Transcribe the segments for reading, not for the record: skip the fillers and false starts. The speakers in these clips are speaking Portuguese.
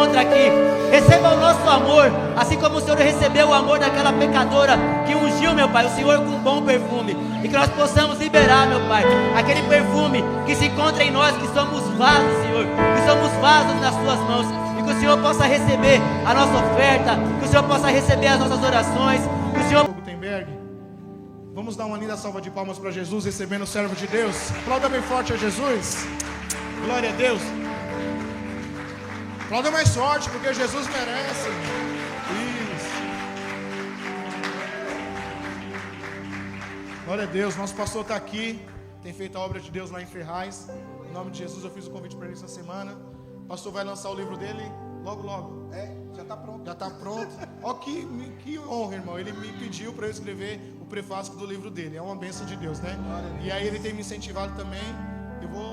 encontra aqui. Receba o nosso amor, assim como o Senhor recebeu o amor daquela pecadora que ungiu, meu Pai, o Senhor com um bom perfume. E que nós possamos liberar, meu Pai, aquele perfume que se encontra em nós, que somos vasos, Senhor, que somos vasos nas Suas mãos. E que o Senhor possa receber a nossa oferta, que o Senhor possa receber as nossas orações, que o Senhor... Gutenberg, vamos dar uma linda salva de palmas para Jesus, recebendo o servo de Deus. Aplauda bem forte a Jesus. Glória a Deus. Aplauda mais forte, porque Jesus merece. Isso. Glória a Deus. Nosso pastor está aqui, tem feito a obra de Deus lá em Ferraz. Em nome de Jesus, eu fiz o convite para ele essa semana. O pastor vai lançar o livro dele logo, logo. Já está pronto. Já está pronto. Ó, que honra, irmão. Ele me pediu para eu escrever o prefácio do livro dele. É uma bênção de Deus, né? E aí ele tem me incentivado também. Eu vou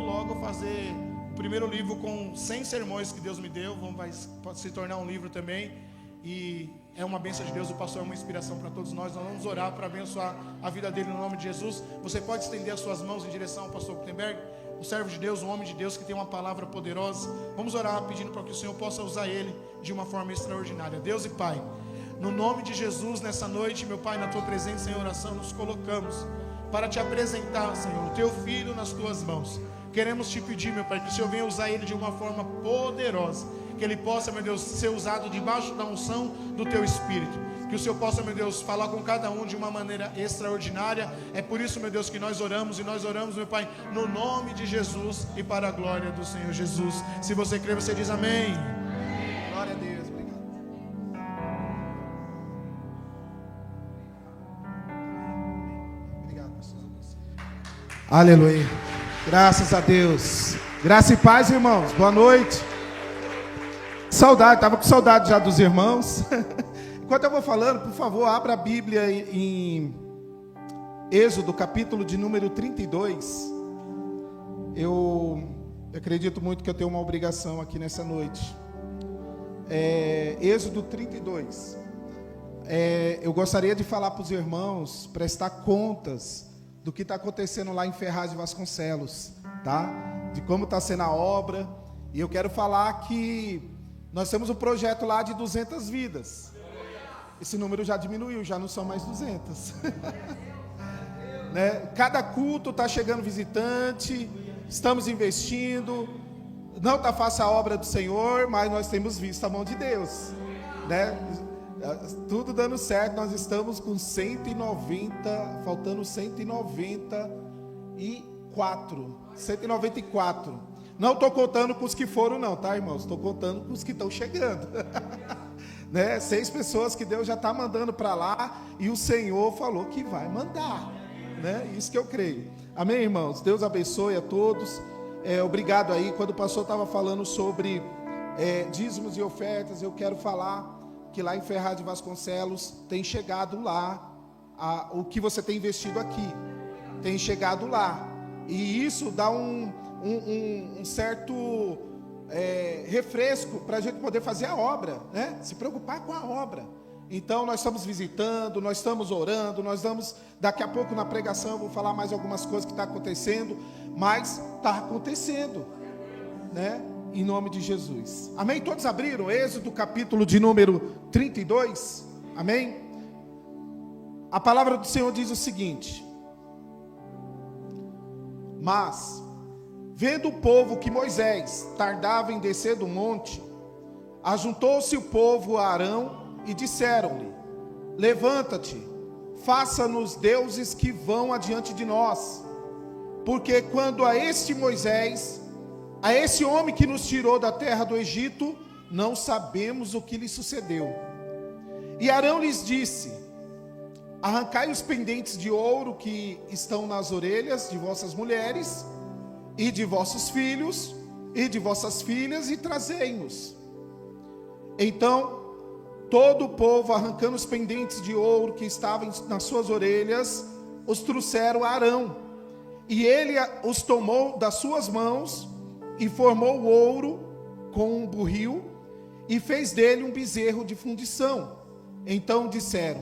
logo fazer o primeiro livro com 100 sermões que Deus me deu. Pode se tornar um livro também. E é uma bênção de Deus. O pastor é uma inspiração para todos nós. Nós vamos orar para abençoar a vida dele no nome de Jesus. Você pode estender as suas mãos em direção ao pastor Gutenberg, o servo de Deus, o homem de Deus que tem uma palavra poderosa. Vamos orar pedindo para que o Senhor possa usar ele de uma forma extraordinária. Deus e Pai, no nome de Jesus, nessa noite, meu Pai, na Tua presença em oração, nos colocamos para Te apresentar, Senhor, o Teu Filho nas Tuas mãos. Queremos Te pedir, meu Pai, que o Senhor venha usar ele de uma forma poderosa, que ele possa, meu Deus, ser usado debaixo da unção do Teu Espírito. Que o Senhor possa, meu Deus, falar com cada um de uma maneira extraordinária. É por isso, meu Deus, que nós oramos. E nós oramos, meu Pai, no nome de Jesus e para a glória do Senhor Jesus. Se você crê, você diz amém. Glória a Deus, obrigado. Obrigado, pastor. Aleluia. Graças a Deus. Graça e paz, irmãos. Boa noite. Saudade, estava com saudade já dos irmãos. Enquanto eu vou falando, por favor, abra a Bíblia em Êxodo, capítulo de número 32. Eu acredito muito que eu tenho uma obrigação aqui nessa noite. Êxodo 32. Eu gostaria de falar para os irmãos, prestar contas do que está acontecendo lá em Ferraz de Vasconcelos, tá? De como está sendo a obra. E eu quero falar que nós temos um projeto lá de 200 vidas. Esse número já diminuiu, já não são mais 200. Né? Cada culto está chegando visitante, estamos investindo. Não está fácil a obra do Senhor, mas nós temos visto a mão de Deus. Né? Tudo dando certo, nós estamos com 190, faltando 194. Não estou contando com os que foram não, tá, irmãos? Estou contando com os que estão chegando. Né? 6 pessoas que Deus já está mandando para lá, e o Senhor falou que vai mandar, né? Isso que eu creio. Amém, irmãos? Deus abençoe a todos. Obrigado aí. Quando o pastor estava falando sobre dízimos e ofertas, eu quero falar que lá em Ferraz de Vasconcelos tem chegado lá o que você tem investido aqui, tem chegado lá, e isso dá um certo refresco para a gente poder fazer a obra, né? Se preocupar com a obra. Então nós estamos visitando, nós estamos orando, nós vamos, daqui a pouco na pregação eu vou falar mais algumas coisas que está acontecendo, mas está acontecendo, né? Em nome de Jesus, amém? Todos abriram Êxodo capítulo de número 32, amém? A palavra do Senhor diz o seguinte: mas vendo o povo que Moisés tardava em descer do monte, ajuntou-se o povo a Arão e disseram-lhe: levanta-te, faça-nos deuses que vão adiante de nós, porque quando a este Moisés, a esse homem que nos tirou da terra do Egito, não sabemos o que lhe sucedeu. E Arão lhes disse: arrancai os pendentes de ouro que estão nas orelhas de vossas mulheres e de vossos filhos e de vossas filhas, e trazei-nos. Então todo o povo, arrancando os pendentes de ouro que estavam nas suas orelhas, os trouxeram a Arão, e ele os tomou das suas mãos e formou o ouro com um burril e fez dele um bezerro de fundição. Então disseram: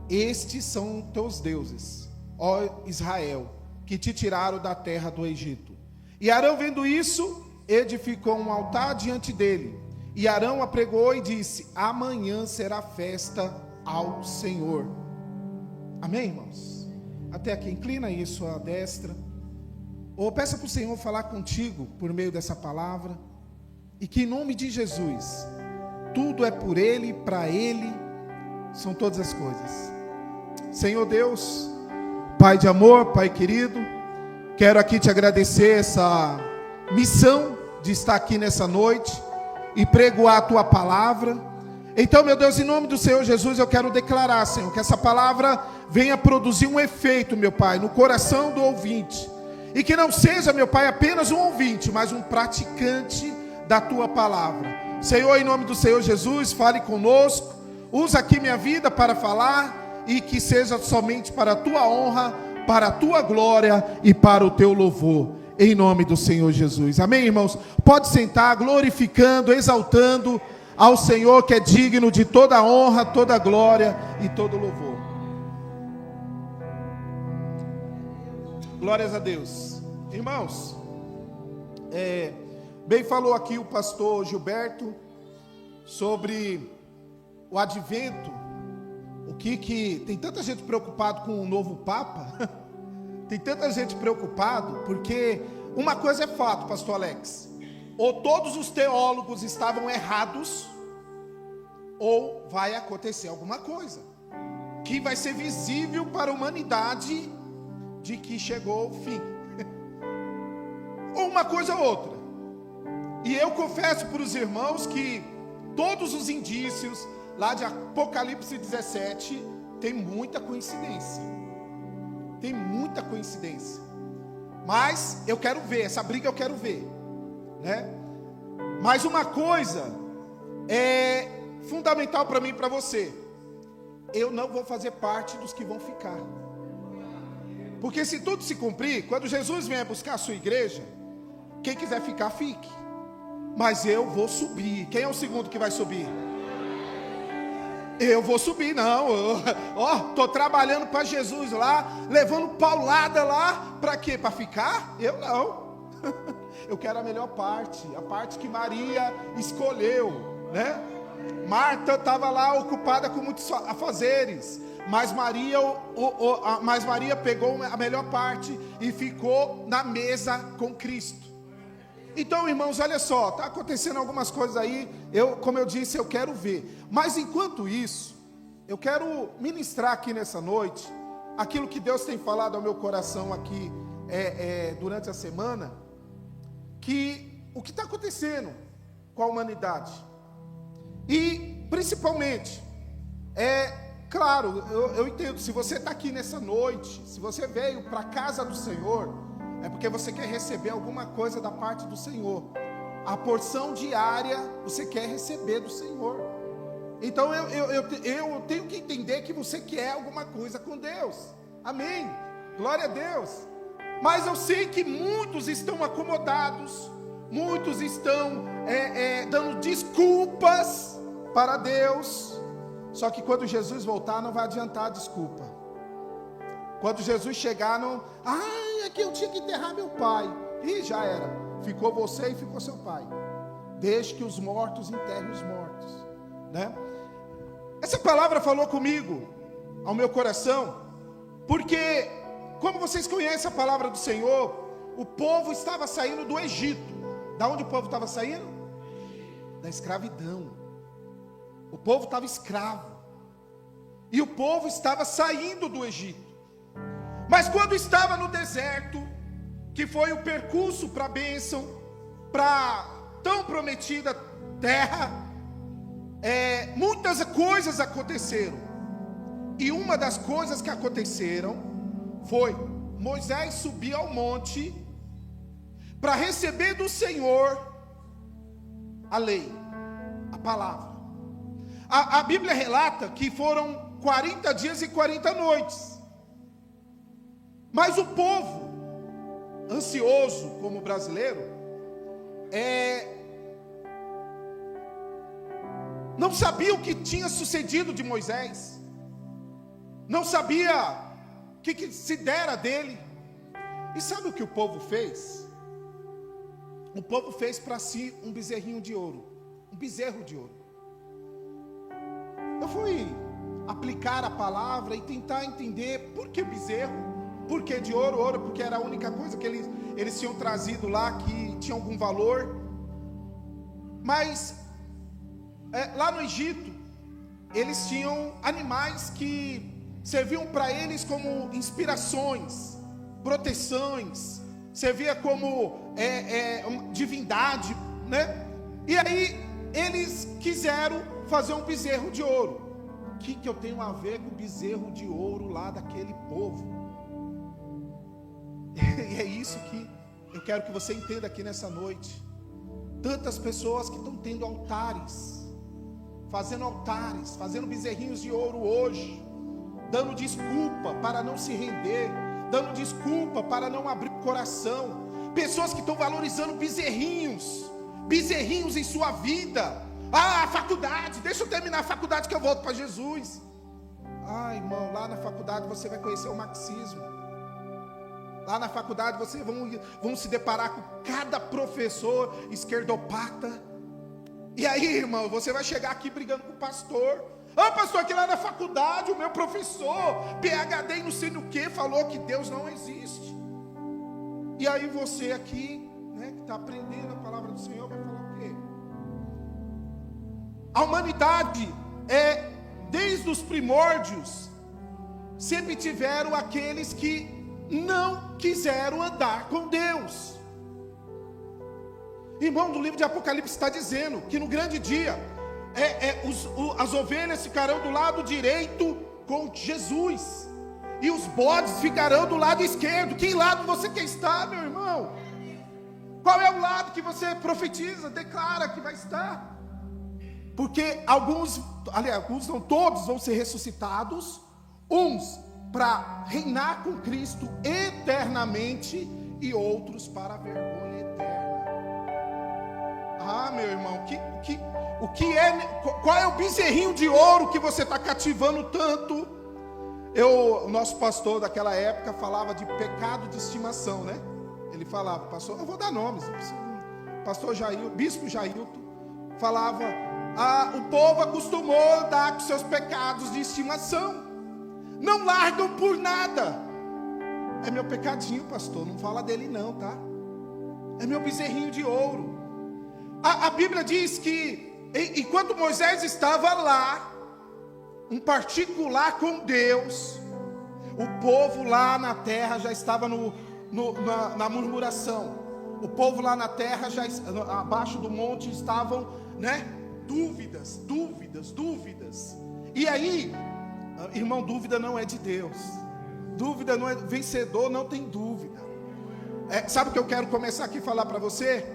estes são teus deuses, ó Israel, que te tiraram da terra do Egito. E Arão, vendo isso, edificou um altar diante dele, E Arão apregoou e disse: amanhã será festa ao Senhor. Amém, irmãos? Até aqui, inclina aí sua destra. Ou peça para o Senhor falar contigo por meio dessa palavra. E que em nome de Jesus, tudo é por Ele, para Ele, são todas as coisas. Senhor Deus, Pai de amor, Pai querido, quero aqui te agradecer essa missão de estar aqui nessa noite e pregoar a Tua palavra. Então, meu Deus, em nome do Senhor Jesus, eu quero declarar, Senhor, que essa palavra venha produzir um efeito, meu Pai, no coração do ouvinte. E que não seja, meu Pai, apenas um ouvinte, mas um praticante da Tua palavra. Senhor, em nome do Senhor Jesus, fale conosco. Usa aqui minha vida para falar e que seja somente para a Tua honra, para a Tua glória e para o Teu louvor. Em nome do Senhor Jesus. Amém, irmãos? Pode sentar, glorificando, exaltando ao Senhor, que é digno de toda a honra, toda a glória e todo o louvor. Glórias a Deus. Irmãos, bem falou aqui o pastor Gilberto sobre o advento. O que tem tanta gente preocupado com o novo Papa. Tem tanta gente preocupado, porque uma coisa é fato, pastor Alex: ou todos os teólogos estavam errados, ou vai acontecer alguma coisa que vai ser visível para a humanidade de que chegou o fim. Ou uma coisa ou outra. E eu confesso para os irmãos que todos os indícios lá de Apocalipse 17 tem muita coincidência. Tem muita coincidência. Mas eu quero ver, essa briga eu quero ver, né? Mas uma coisa é fundamental para mim e para você: eu não vou fazer parte dos que vão ficar. Porque se tudo se cumprir, quando Jesus vier buscar a sua igreja, quem quiser ficar, fique. Mas eu vou subir. Quem é o segundo que vai subir? Eu vou subir, não. Estou trabalhando para Jesus lá, levando paulada lá, para quê? Para ficar? Eu não. Eu quero a melhor parte, a parte que Maria escolheu, né? Marta estava lá ocupada com muitos afazeres, mas Maria pegou a melhor parte e ficou na mesa com Cristo. Então, irmãos, olha só, está acontecendo algumas coisas aí. Como eu disse, eu quero ver. Mas enquanto isso, eu quero ministrar aqui nessa noite aquilo que Deus tem falado ao meu coração aqui durante a semana, que o que está acontecendo com a humanidade. E principalmente, claro, eu entendo, se você está aqui nessa noite, se você veio para a casa do Senhor, é porque você quer receber alguma coisa da parte do Senhor. A porção diária você quer receber do Senhor. Então eu tenho que entender que você quer alguma coisa com Deus. Amém? Glória a Deus. Mas eu sei que muitos estão acomodados, muitos estão dando desculpas para Deus. Só que quando Jesus voltar, não vai adiantar a desculpa. Quando Jesus chegar, é que eu tinha que enterrar meu pai. E já era. Ficou você e ficou seu pai. Deixe que os mortos enterrem os mortos, né? Essa palavra falou comigo, ao meu coração, porque, como vocês conhecem a palavra do Senhor, o povo estava saindo do Egito. Da onde o povo estava saindo? Da escravidão. O povo estava escravo. E o povo estava saindo do Egito. Mas quando estava no deserto, que foi o percurso para a bênção, para a tão prometida terra, muitas coisas aconteceram. E uma das coisas que aconteceram foi Moisés subir ao monte para receber do Senhor a lei, a palavra. A Bíblia relata que foram 40 dias e 40 noites. Mas o povo, ansioso como brasileiro, não sabia o que tinha sucedido de Moisés, não sabia o que se dera dele. E sabe o que o povo fez? O povo fez para si um bezerrinho de ouro, um bezerro de ouro. Eu fui aplicar a palavra e tentar entender por que bezerro, por que de ouro, ouro, porque era a única coisa que eles tinham trazido lá que tinha algum valor. Mas lá no Egito, eles tinham animais que serviam para eles como inspirações, proteções, servia como divindade, né? E aí eles quiseram fazer um bezerro de ouro. O que eu tenho a ver com o bezerro de ouro lá daquele povo? E é isso que eu quero que você entenda aqui nessa noite. Tantas pessoas que estão tendo altares, fazendo bezerrinhos de ouro hoje, dando desculpa para não se render, dando desculpa para não abrir o coração. Pessoas que estão valorizando bezerrinhos em sua vida. A faculdade, deixa eu terminar a faculdade que eu volto para Jesus. Irmão, lá na faculdade você vai conhecer o marxismo. Lá na faculdade vocês vão se deparar com cada professor esquerdopata. E aí, irmão, você vai chegar aqui brigando com o pastor. Pastor, aqui lá na faculdade, o meu professor, PhD e não sei no que, falou que Deus não existe. E aí você aqui, né, que está aprendendo a palavra do Senhor, vai falar o quê? A humanidade, desde os primórdios, sempre tiveram aqueles que não quiseram andar com Deus. Irmão, no livro de Apocalipse está dizendo que no grande dia, as ovelhas ficarão do lado direito com Jesus, e os bodes ficarão do lado esquerdo. Que lado você quer estar, meu irmão? Qual é o lado que você profetiza, declara que vai estar? Porque alguns não, todos vão ser ressuscitados, uns para reinar com Cristo eternamente e outros para a vergonha eterna. Meu irmão, qual é o bezerrinho de ouro que você está cativando tanto? O nosso pastor daquela época falava de pecado de estimação, né? Ele falava, pastor, eu vou dar nomes, pastor Jair, bispo Jailton, falava, o povo acostumou a andar com seus pecados de estimação, não largam por nada. É meu pecadinho, pastor, não fala dele não, tá? É meu bezerrinho de ouro. A Bíblia diz que enquanto Moisés estava lá, um particular com Deus, o povo lá na terra já estava na murmuração. O povo lá na terra, abaixo do monte, estavam, né? Dúvidas. E aí, irmão, dúvida não é de Deus. Dúvida não é, vencedor não tem dúvida. Sabe o que eu quero começar aqui a falar para você?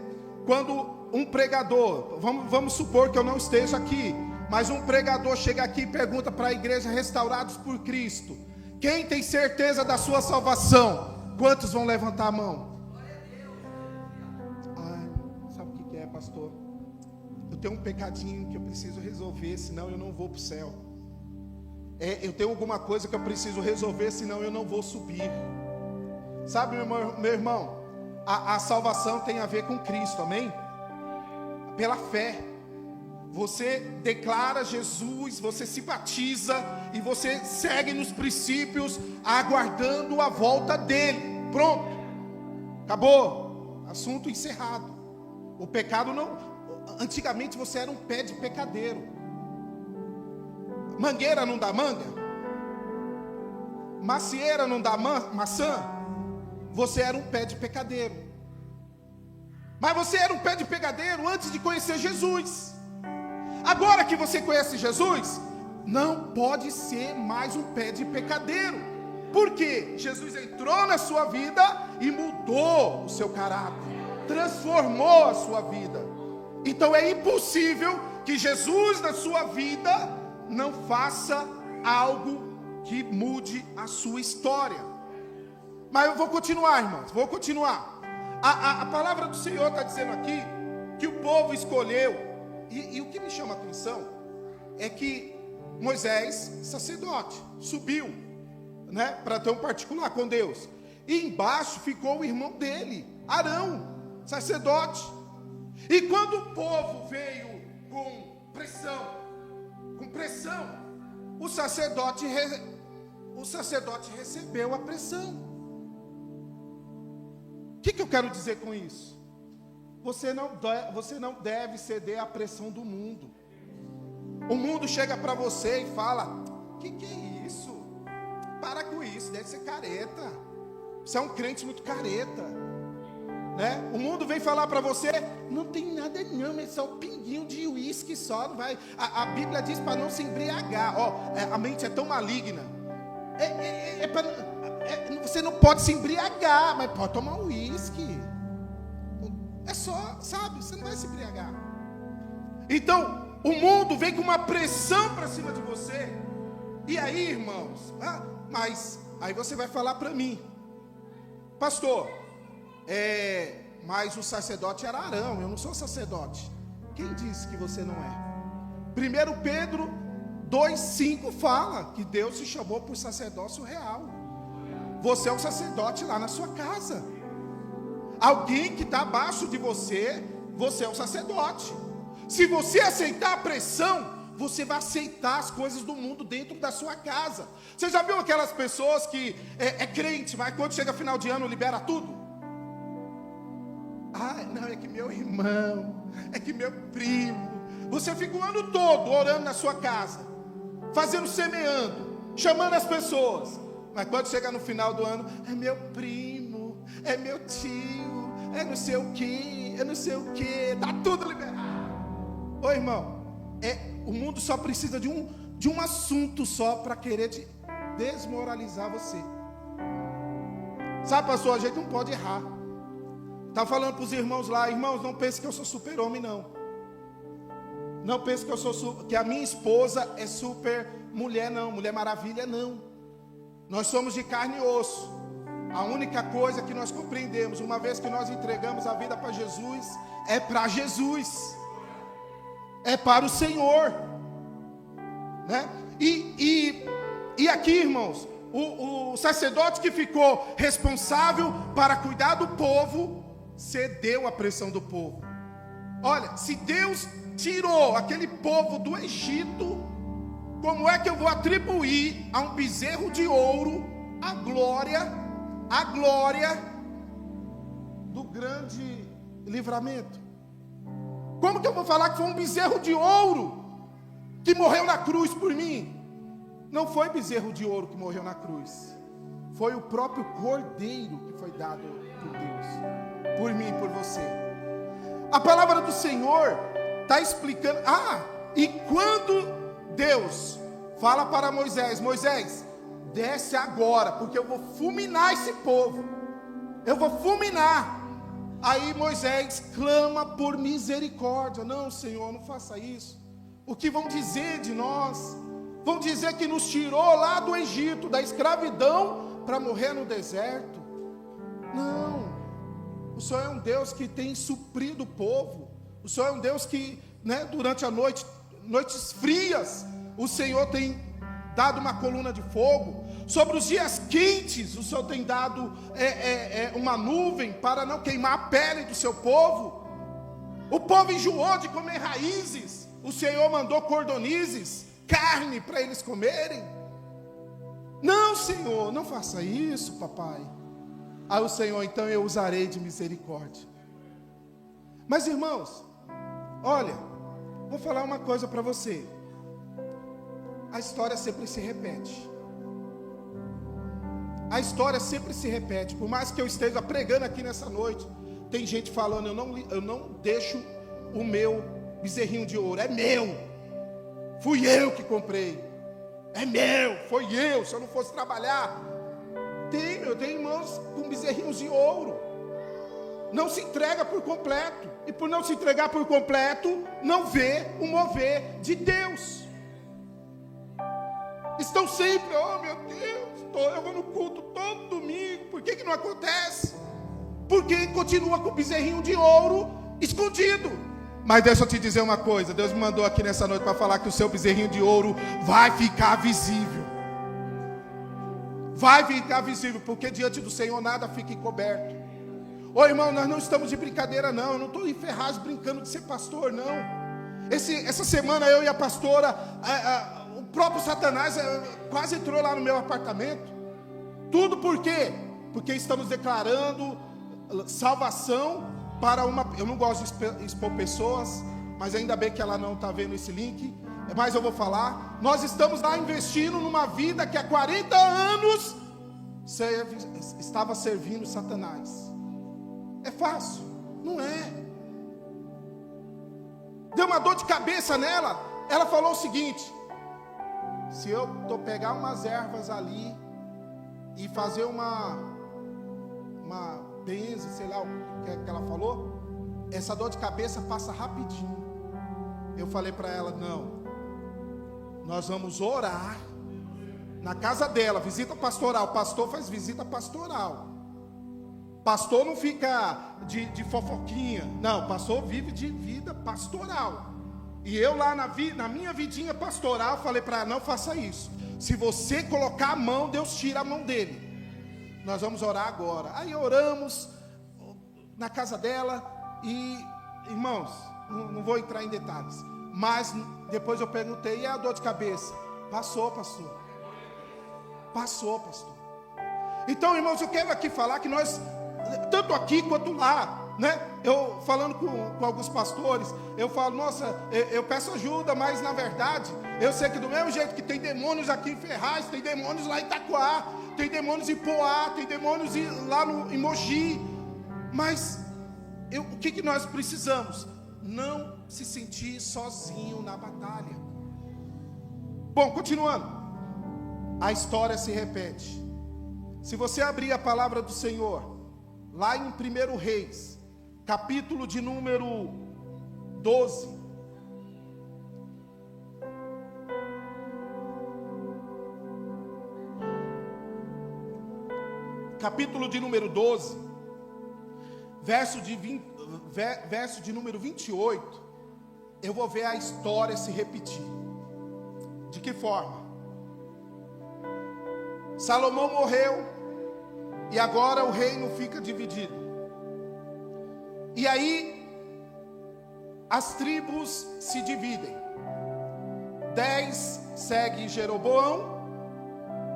Quando um pregador, vamos supor que eu não esteja aqui, mas um pregador chega aqui e pergunta para a igreja Restaurados por Cristo: quem tem certeza da sua salvação? Quantos vão levantar a mão? Sabe o que é, pastor? Eu tenho um pecadinho que eu preciso resolver, senão eu não vou para o céu. Eu tenho alguma coisa que eu preciso resolver, senão eu não vou subir. Sabe, meu irmão, a salvação tem a ver com Cristo, amém? Pela fé. Você declara Jesus, você se batiza e você segue nos princípios, aguardando a volta dele. Pronto, acabou, assunto encerrado. O pecado não. Antigamente você era um pé de pecadeiro. Mangueira não dá manga, macieira não dá maçã. Você era um pé de pecadeiro. Mas você era um pé de pecadeiro antes de conhecer Jesus. Agora que você conhece Jesus, não pode ser mais um pé de pecadeiro. Por quê? Jesus entrou na sua vida e mudou o seu caráter, transformou a sua vida. Então é impossível que Jesus na sua vida não faça algo que mude a sua história. Mas eu vou continuar, irmãos, vou continuar. A palavra do Senhor está dizendo aqui que o povo escolheu. E o que me chama a atenção é que Moisés, sacerdote, subiu, né, para ter um particular com Deus. E embaixo ficou o irmão dele, Arão, sacerdote. E quando o povo veio Com pressão. O sacerdote recebeu a pressão. O que eu quero dizer com isso? Você não deve ceder à pressão do mundo. O mundo chega para você e fala: que é isso? Para com isso, deve ser careta. Você é um crente muito careta, né? O mundo vem falar para você: não tem nada não, é só um pinguinho de uísque só, não vai. A Bíblia diz para não se embriagar. A mente é tão maligna. Você não pode se embriagar, mas pode tomar um uísque. É só, sabe? Você não vai se embriagar. Então, o mundo vem com uma pressão para cima de você. E aí, irmãos, mas aí você vai falar para mim: pastor, mas o sacerdote era Arão, eu não sou sacerdote. Quem disse que você não é? 1 Pedro 2,5 fala que Deus se chamou por sacerdócio real. Você é um sacerdote lá na sua casa. Alguém que está abaixo de você, você é um sacerdote. Se você aceitar a pressão, você vai aceitar as coisas do mundo dentro da sua casa. Você já viu aquelas pessoas que é crente, mas quando chega final de ano libera tudo? Não, é que meu irmão, é que meu primo. Você fica o ano todo orando na sua casa, fazendo, semeando, chamando as pessoas. Mas quando chega no final do ano, é meu primo, é meu tio, é não sei o que, está tudo liberado. Ô irmão, o mundo só precisa de um assunto só para querer desmoralizar você. Sabe, pastor, a gente não pode errar. Está falando para os irmãos lá: irmãos, não pense que eu sou super-homem, não. Não pense que a minha esposa é super mulher, não. Mulher maravilha, não. Nós somos de carne e osso. A única coisa que nós compreendemos, uma vez que nós entregamos a vida para Jesus, é para Jesus. É para o Senhor, né? E aqui, irmãos, o sacerdote que ficou responsável para cuidar do povo, cedeu à pressão do povo. Olha, se Deus tirou aquele povo do Egito, como é que eu vou atribuir a um bezerro de ouro a glória do grande livramento? Como que eu vou falar que foi um bezerro de ouro que morreu na cruz por mim? Não foi bezerro de ouro que morreu na cruz. Foi o próprio cordeiro que foi dado por Deus, por mim e por você. A palavra do Senhor está explicando. E quando Deus fala para Moisés: Moisés, desce agora, porque eu vou fulminar esse povo. Eu vou fulminar. Aí Moisés clama por misericórdia. Não, Senhor, não faça isso. O que vão dizer de nós? Vão dizer que nos tirou lá do Egito, da escravidão, para morrer no deserto. Não. O Senhor é um Deus que tem suprido o povo. O Senhor é um Deus que, durante a noite, noites frias, o Senhor tem dado uma coluna de fogo. Sobre os dias quentes, o Senhor tem dado uma nuvem para não queimar a pele do seu povo. O povo enjoou de comer raízes. O Senhor mandou cordonizes, carne para eles comerem. Não, Senhor, não faça isso, papai. Aí o Senhor: então eu usarei de misericórdia. Mas, irmãos, olha, vou falar uma coisa para você. A história sempre se repete. A história sempre se repete. Por mais que eu esteja pregando aqui nessa noite, tem gente falando: eu não deixo o meu bezerrinho de ouro. É meu. Fui eu que comprei. É meu. Foi eu. Se eu não fosse trabalhar. Eu tenho irmãos com bezerrinhos de ouro. Não se entrega por completo. E por não se entregar por completo, não vê o mover de Deus. Estão sempre: oh meu Deus, eu vou no culto todo domingo. Por que não acontece? Porque continua com o bezerrinho de ouro escondido. Mas deixa eu te dizer uma coisa: Deus me mandou aqui nessa noite para falar que o seu bezerrinho de ouro vai ficar visível. Vai ficar visível, porque diante do Senhor nada fica encoberto. Ô irmão, nós não estamos de brincadeira não. Eu não estou em Ferraz brincando de ser pastor, não. Essa semana eu e a pastora, o próprio Satanás quase entrou lá no meu apartamento. Tudo por quê? Porque estamos declarando salvação para uma... Eu não gosto de expor pessoas, mas ainda bem que ela não está vendo esse link. Mas eu vou falar. Nós estamos lá investindo numa vida que há 40 anos estava servindo Satanás. É fácil? Não é. Deu uma dor de cabeça nela. Ela falou o seguinte: se eu pegar umas ervas ali e fazer uma benze, sei lá o que ela falou, essa dor de cabeça passa rapidinho. Eu falei para ela: não, nós vamos orar na casa dela, visita pastoral. Pastor faz visita pastoral. Pastor não fica de fofoquinha. Não, pastor vive de vida pastoral. E eu lá na minha vidinha pastoral falei para ela: não faça isso. Se você colocar a mão, Deus tira a mão dele. Nós vamos orar agora. Aí oramos na casa dela. E, irmãos, não vou entrar em detalhes, mas depois eu perguntei: e a dor de cabeça? Passou, pastor. Passou, pastor. Então, irmãos, eu quero aqui falar que nós, tanto aqui quanto lá, né? Eu falando com alguns pastores, eu falo: nossa, eu peço ajuda, mas na verdade, eu sei que do mesmo jeito que tem demônios aqui em Ferraz, tem demônios lá em Itacoá, tem demônios em Poá, tem demônios lá em Mogi. Mas o que nós precisamos? Não se sentir sozinho na batalha. Bom, continuando, a história se repete. Se você abrir a palavra do Senhor lá em 1 Reis, capítulo de número 12, capítulo de número 12, verso de número 28, eu vou ver a história se repetir. De que forma? Salomão morreu e agora o reino fica dividido. E aí as tribos se dividem. 10 segue Jeroboão,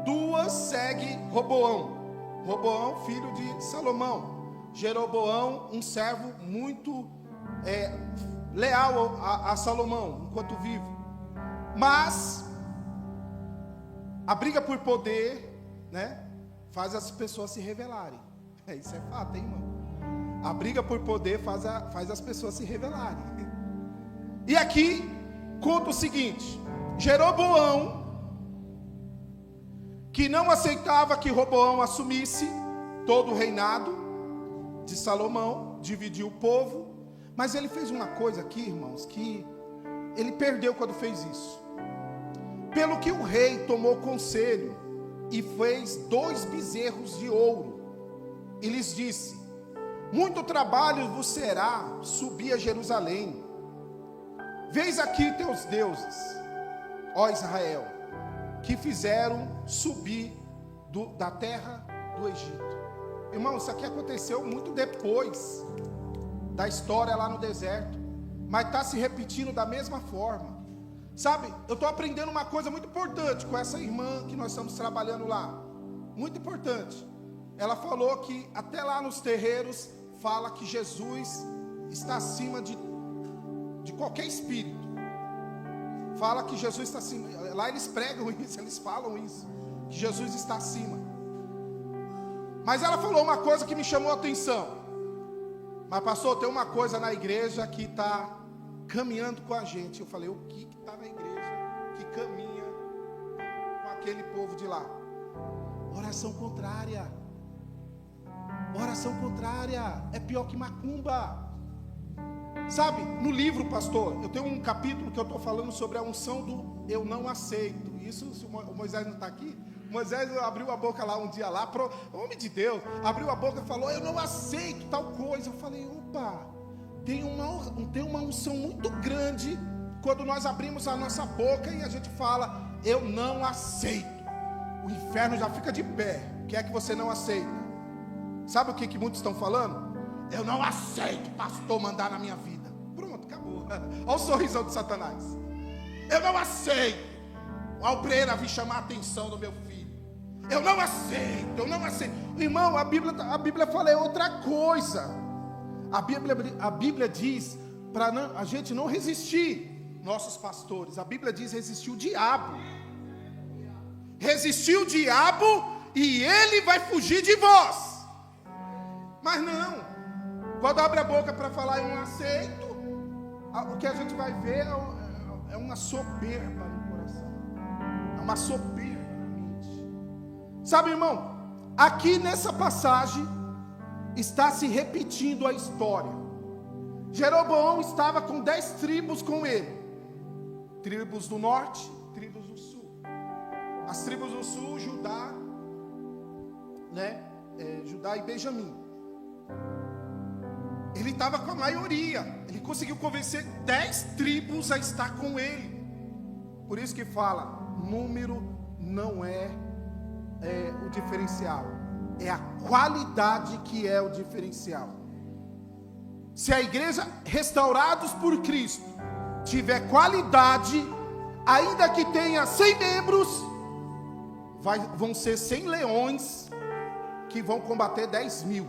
2 segue Roboão. Roboão, filho de Salomão. Jeroboão, um servo muito leal a Salomão enquanto vive. Mas a briga por poder, né, faz as pessoas se rebelarem. Isso é fato, hein, irmão? A briga por poder faz as pessoas se rebelarem. E aqui conta o seguinte: Jeroboão, que não aceitava que Roboão assumisse todo o reinado de Salomão, dividiu o povo. Mas ele fez uma coisa aqui, irmãos, que ele perdeu quando fez isso. Pelo que o rei tomou conselho e fez 2 bezerros de ouro, e lhes disse: muito trabalho vos será subir a Jerusalém. Vês aqui teus deuses, ó Israel, que fizeram subir da terra do Egito. Irmão, isso aqui aconteceu muito depois da história lá no deserto, mas está se repetindo da mesma forma. Sabe, eu estou aprendendo uma coisa muito importante com essa irmã que nós estamos trabalhando lá. Muito importante. Ela falou que até lá nos terreiros fala que Jesus está acima de qualquer espírito. Fala que Jesus está acima. Lá eles pregam isso, eles falam isso, que Jesus está acima. Mas ela falou uma coisa que me chamou a atenção. Mas pastor, tem uma coisa na igreja que está caminhando com a gente. Eu falei: o que está na igreja que caminha com aquele povo de lá? Oração contrária. Oração contrária é pior que macumba. Sabe, no livro, pastor, eu tenho um capítulo que eu estou falando sobre a unção do eu não aceito. Isso, se o Moisés não está aqui, Moisés abriu a boca lá um dia lá, homem de Deus, abriu a boca e falou: eu não aceito tal coisa. Eu falei: opa, tem uma unção muito grande quando nós abrimos a nossa boca e a gente fala: eu não aceito. O inferno já fica de pé. O que é que você não aceita? Sabe o que muitos estão falando? Eu não aceito pastor mandar na minha vida. Pronto, acabou. Olha o sorrisão de Satanás. Eu não aceito a obreira vir chamar a atenção do meu filho. Eu não aceito. Irmão, a Bíblia fala outra coisa. A Bíblia diz para a gente não resistir. Nossos pastores, a Bíblia diz resistir o diabo. Resistir o diabo e ele vai fugir de vós. Mas não. Quando abre a boca para falar eu não aceito, o que a gente vai ver é uma soberba no coração. É uma soberba na mente. Sabe, irmão, aqui nessa passagem está se repetindo a história. Jeroboão estava com 10 tribos com ele. Tribos do norte, tribos do sul. As tribos do sul, Judá, Judá e Benjamim. Ele estava com a maioria. Ele conseguiu convencer 10 tribos a estar com ele. Por isso que fala, número não é o diferencial. É a qualidade que é o diferencial. Se a igreja restaurados por Cristo tiver qualidade, ainda que tenha 100 membros, vão ser 100 leões que vão combater 10.000.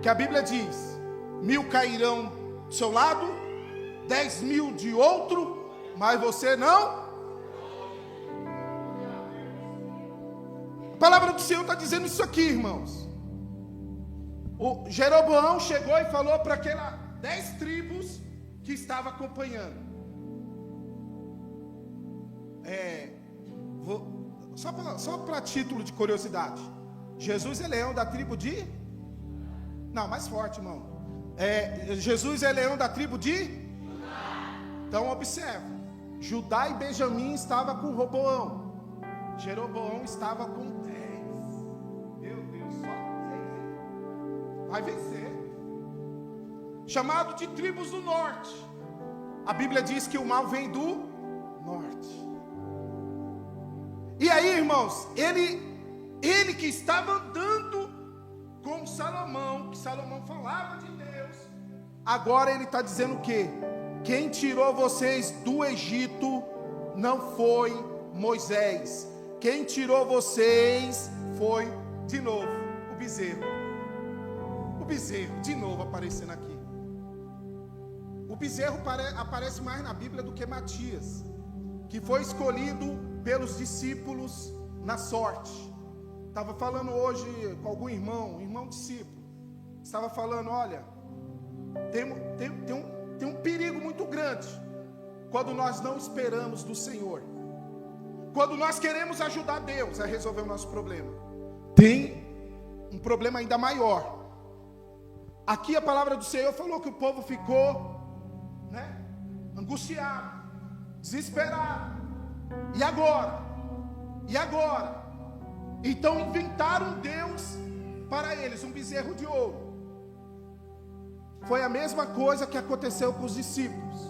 Que a Bíblia diz: 1.000 cairão do seu lado, 10.000 de outro, mas você não. A palavra do Senhor está dizendo isso aqui, irmãos. O Jeroboão chegou e falou para aquelas 10 tribos que estava acompanhando. Só para título de curiosidade, Jesus é leão da tribo de... Não, mais forte, irmão. Jesus é leão da tribo de... Então observa, Judá e Benjamim estavam com Roboão, Jeroboão estava com 10. Meu Deus, só 10. Vai vencer. Chamado de tribos do norte. A Bíblia diz que o mal vem do norte. E aí, irmãos, ele que estava andando com Salomão, que Salomão falava de Deus, agora ele está dizendo o quê? Quem tirou vocês do Egito não foi Moisés. Quem tirou vocês foi, de novo, o bezerro. O bezerro, de novo aparecendo aqui. O bezerro aparece mais na Bíblia do que Matias, que foi escolhido pelos discípulos na sorte. Estava falando hoje com algum irmão discípulo. Estava falando, olha, tem um perigo muito grande quando nós não esperamos do Senhor. Quando nós queremos ajudar Deus a resolver o nosso problema. Tem um problema ainda maior. Aqui a palavra do Senhor falou que o povo ficou, angustiado, desesperado. E agora? Então inventaram um Deus para eles, um bezerro de ouro. Foi a mesma coisa que aconteceu com os discípulos.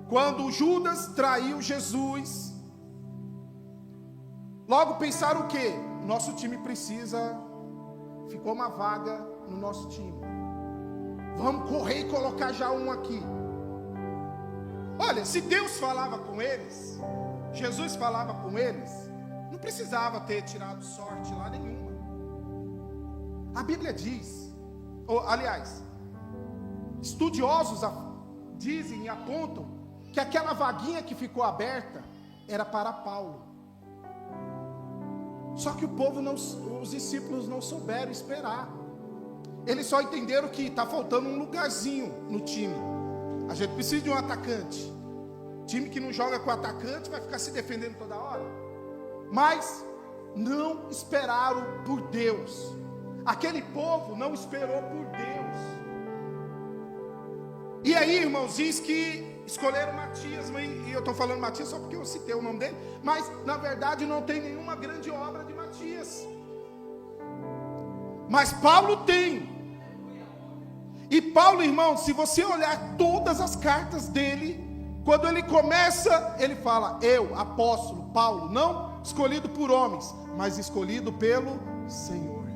Quando Judas traiu Jesus, logo pensaram o quê? Nosso time ficou uma vaga no nosso time. Vamos correr e colocar já um aqui. Olha, se Deus falava com eles, Jesus falava com eles, não precisava ter tirado sorte lá nenhuma. A Bíblia diz, aliás, estudiosos dizem e apontam que aquela vaguinha que ficou aberta era para Paulo. Só que os discípulos não souberam esperar. Eles só entenderam que está faltando um lugarzinho no time. A gente precisa de um atacante. Time que não joga com atacante vai ficar se defendendo toda hora. Mas não esperaram por Deus. Aquele povo não esperou por Deus. E aí, irmãos, diz que escolheram Matias. E eu estou falando Matias só porque eu citei o nome dele. Mas, na verdade, não tem nenhuma grande obra de Matias. Mas Paulo tem. E Paulo, irmão, se você olhar todas as cartas dele, quando ele começa, ele fala: eu, apóstolo Paulo, não escolhido por homens, mas escolhido pelo Senhor.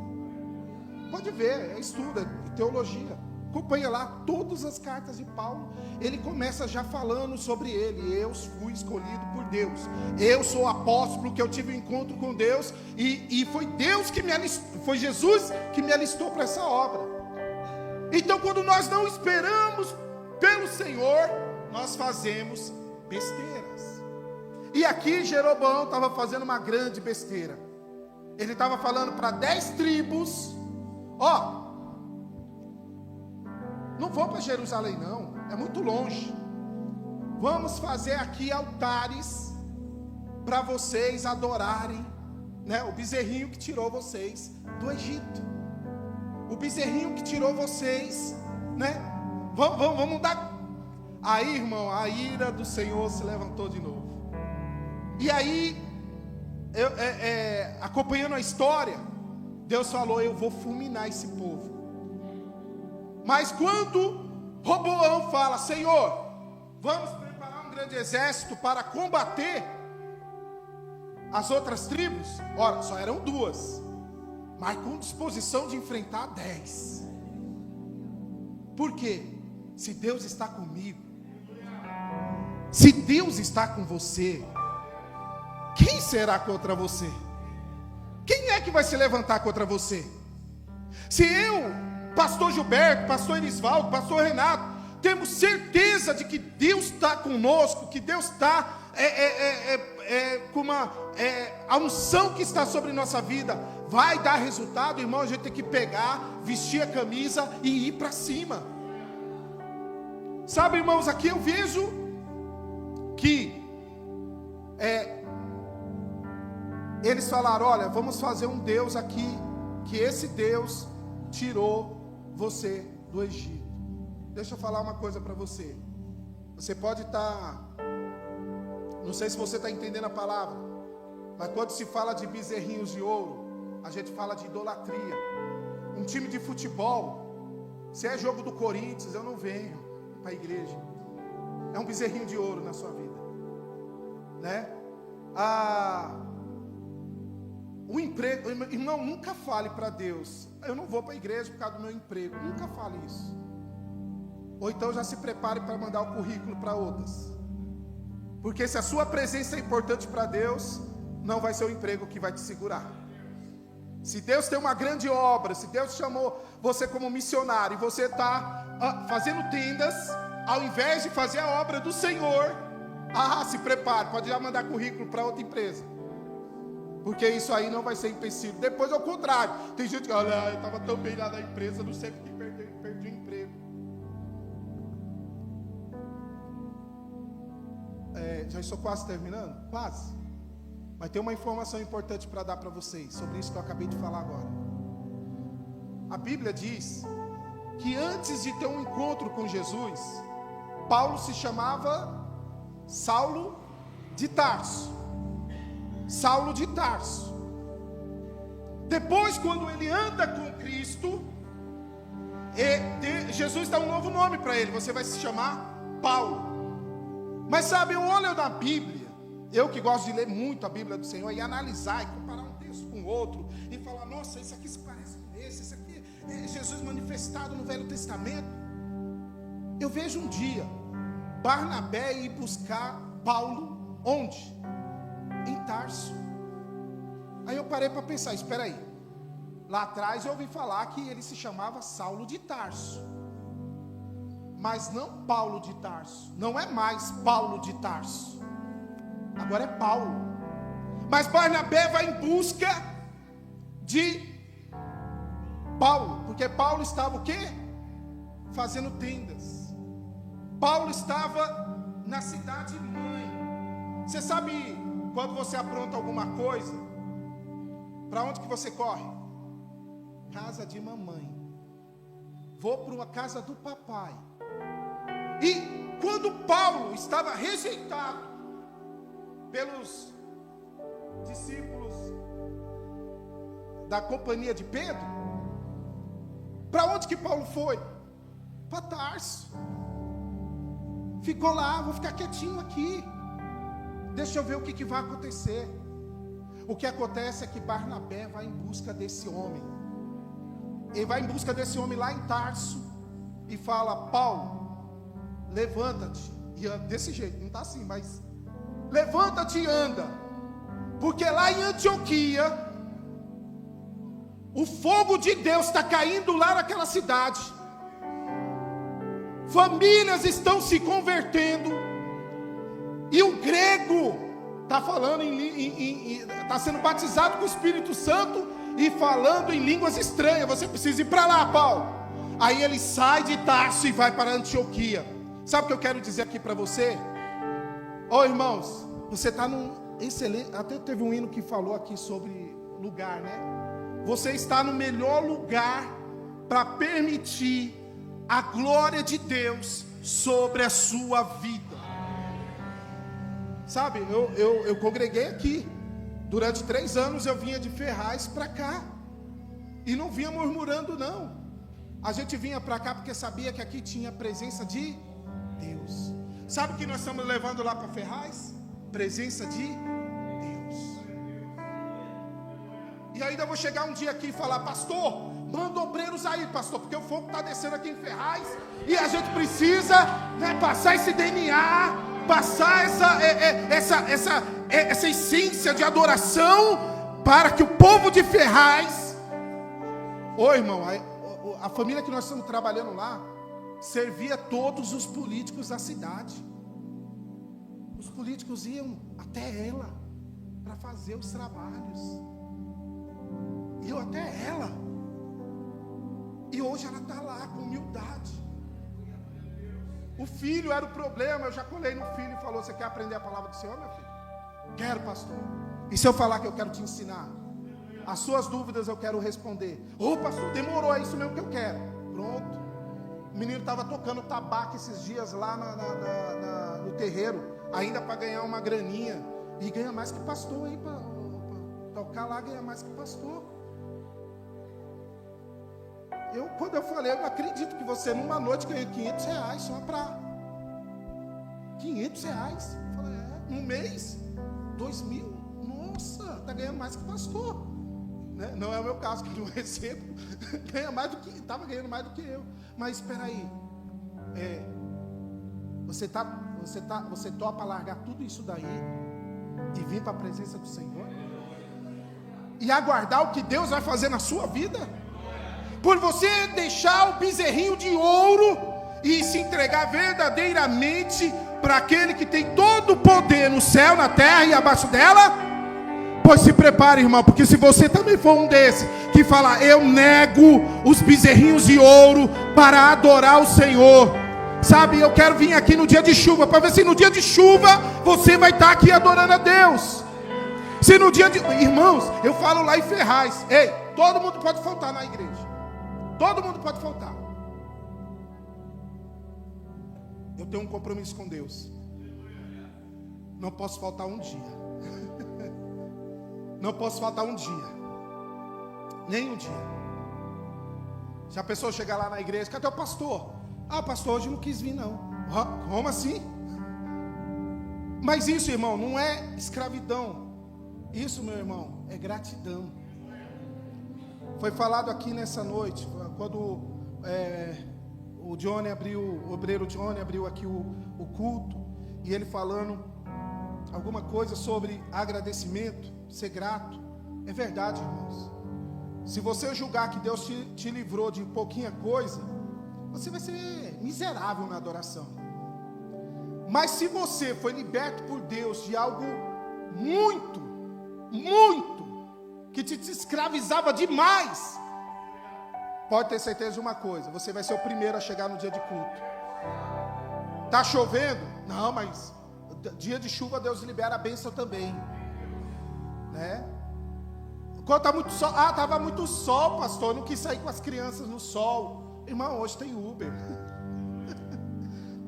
Pode ver, é estudo, é teologia. acompanha lá todas as cartas de Paulo. Ele começa já falando sobre ele. Eu fui escolhido por Deus. Eu sou apóstolo, que eu tive um encontro com Deus. E foi Deus que me alistou, foi Jesus que me alistou para essa obra. Então, quando nós não esperamos pelo Senhor, nós fazemos besteiras. E aqui Jeroboão estava fazendo uma grande besteira. Ele estava falando para 10 tribos: ó, não vou para Jerusalém não, é muito longe. Vamos fazer aqui altares para vocês adorarem, né, o bezerrinho que tirou vocês do Egito. O bezerrinho que tirou vocês, né? Vamos dar. Aí, irmão, a ira do Senhor se levantou de novo. E aí, acompanhando a história, Deus falou: eu vou fulminar esse povo. Mas quando Roboão fala: Senhor, vamos preparar um grande exército para combater as outras tribos, ora, só eram 2, mas com disposição de enfrentar 10. Por quê? Se Deus está comigo, se Deus está com você, quem será contra você? Quem é que vai se levantar contra você? Se eu, pastor Gilberto, pastor Elisvaldo, pastor Renato, temos certeza de que Deus está conosco, que Deus está com a unção que está sobre nossa vida, vai dar resultado, irmão, a gente tem que pegar, vestir a camisa e ir para cima. Sabe, irmãos, aqui eu vejo que eles falaram: olha, vamos fazer um Deus aqui, que esse Deus tirou você do Egito. Deixa eu falar uma coisa para você. Você pode estar, não sei se você está entendendo a palavra, mas quando se fala de bezerrinhos de ouro, a gente fala de idolatria. Um time de futebol, se é jogo do Corinthians, eu não venho para a igreja. É um bezerrinho de ouro na sua vida, né? O emprego, irmão, nunca fale para Deus: eu não vou para a igreja por causa do meu emprego. Nunca fale isso. Ou então já se prepare para mandar o currículo para outras. Porque se a sua presença é importante para Deus, não vai ser o emprego que vai te segurar. Se Deus tem uma grande obra, se Deus chamou você como missionário e você está fazendo tendas, ao invés de fazer a obra do Senhor, se prepare, pode já mandar currículo para outra empresa. Porque isso aí não vai ser empecilho. Depois, ao contrário, tem gente que, olha, eu estava tão bem lá na empresa, não sei porque perdi o emprego. Já estou quase terminando? Quase. Mas tem uma informação importante para dar para vocês, sobre isso que eu acabei de falar agora. A Bíblia diz que antes de ter um encontro com Jesus, Paulo se chamava Saulo de Tarso. Saulo de Tarso. Depois, quando ele anda com Cristo, Jesus dá um novo nome para ele. Você vai se chamar Paulo. Mas sabe, eu olho na Bíblia, eu que gosto de ler muito a Bíblia do Senhor, e analisar e comparar um texto com o outro, e falar: nossa, isso aqui se parece com esse aqui é Jesus manifestado no Velho Testamento. Eu vejo um dia Barnabé ir buscar Paulo onde? Em Tarso. Aí eu parei para pensar: espera aí, lá atrás eu ouvi falar que ele se chamava Saulo de Tarso, mas não Paulo de Tarso. Não é mais Paulo de Tarso, agora é Paulo. Mas Barnabé vai em busca de Paulo, porque Paulo estava o quê? Fazendo tendas. Paulo estava na cidade mãe. Você sabe, quando você apronta alguma coisa, para onde que você corre? Casa de mamãe. Vou para uma casa do papai. E quando Paulo estava rejeitado pelos discípulos da companhia de Pedro, para onde que Paulo foi? Para Tarso. Ficou lá: vou ficar quietinho aqui, deixa eu ver o que vai acontecer. O que acontece é que Barnabé vai em busca desse homem. Ele vai em busca desse homem lá em Tarso. e fala: Paulo, levanta-te e anda. Desse jeito, não está assim, mas levanta-te e anda, porque lá em Antioquia o fogo de Deus está caindo lá naquela cidade, famílias estão se convertendo, e o grego está falando está sendo batizado com o Espírito Santo e falando em línguas estranhas. Você precisa ir para lá, Paulo. Aí ele sai de Tarso e vai para Antioquia. Sabe o que eu quero dizer aqui para você? Irmãos, você está num excelente. Até teve um hino que falou aqui sobre lugar, né? Você está no melhor lugar para permitir a glória de Deus sobre a sua vida. Sabe, eu congreguei aqui. Durante 3 anos eu vinha de Ferraz para cá. E não vinha murmurando, não. A gente vinha para cá porque sabia que aqui tinha a presença de Deus. Sabe o que nós estamos levando lá para Ferraz? Presença de Deus. E ainda vou chegar um dia aqui e falar: pastor, manda obreiros aí, pastor, porque o fogo está descendo aqui em Ferraz e a gente precisa, né, passar esse DNA, passar essa essência de adoração, para que o povo de Ferraz, irmão, a família que nós estamos trabalhando lá servia todos os políticos da cidade. Os políticos iam até ela para fazer os trabalhos. Eu até ela. E hoje ela está lá com humildade. O filho era o problema. Eu já colei no filho e falou: você quer aprender a palavra do Senhor, meu filho? Quero, pastor. E se eu falar que eu quero te ensinar? As suas dúvidas eu quero responder. Pastor, demorou, é isso mesmo que eu quero. Pronto. O menino estava tocando tabaco esses dias lá no terreiro, ainda para ganhar uma graninha. E ganha mais que pastor aí, para tocar lá, ganha mais que pastor. Quando eu falei, eu não acredito que você numa noite ganha R$500 só para R$500. Eu falei: num mês, 2.000, nossa, está ganhando mais que pastor, né? Não é o meu caso, que eu não recebo. Estava ganhando mais do que eu. Mas espera aí, você topa largar tudo isso daí e vir para a presença do Senhor e aguardar o que Deus vai fazer na sua vida? Por você deixar o bezerrinho de ouro e se entregar verdadeiramente para aquele que tem todo o poder no céu, na terra e abaixo dela? Pois se prepare, irmão, porque se você também for um desses que fala: eu nego os bezerrinhos de ouro para adorar o Senhor, sabe, eu quero vir aqui no dia de chuva, para ver se no dia de chuva você vai estar aqui adorando a Deus. Se no dia de... Irmãos, eu falo lá em Ferraz, todo mundo pode faltar na igreja. Todo mundo pode faltar. Eu tenho um compromisso com Deus. Não posso faltar um dia. Não posso faltar um dia. Nem um dia. Se a pessoa chegar lá na igreja: cadê o pastor? Pastor, hoje não quis vir não. Como assim? Mas isso, irmão, não é escravidão. Isso, meu irmão, é gratidão. Foi falado aqui nessa noite, quando o obreiro Johnny abriu aqui o culto, e ele falando alguma coisa sobre agradecimento, ser grato. É verdade, irmãos. Se você julgar que Deus te livrou de pouquinha coisa, você vai ser miserável na adoração. Mas se você foi liberto por Deus de algo muito, que te escravizava demais, pode ter certeza de uma coisa: você vai ser o primeiro a chegar no dia de culto. Está chovendo? Não, mas dia de chuva Deus libera a bênção também, né? Quando está muito sol, estava muito sol, pastor, eu não quis sair com as crianças no sol. Irmão, hoje tem Uber.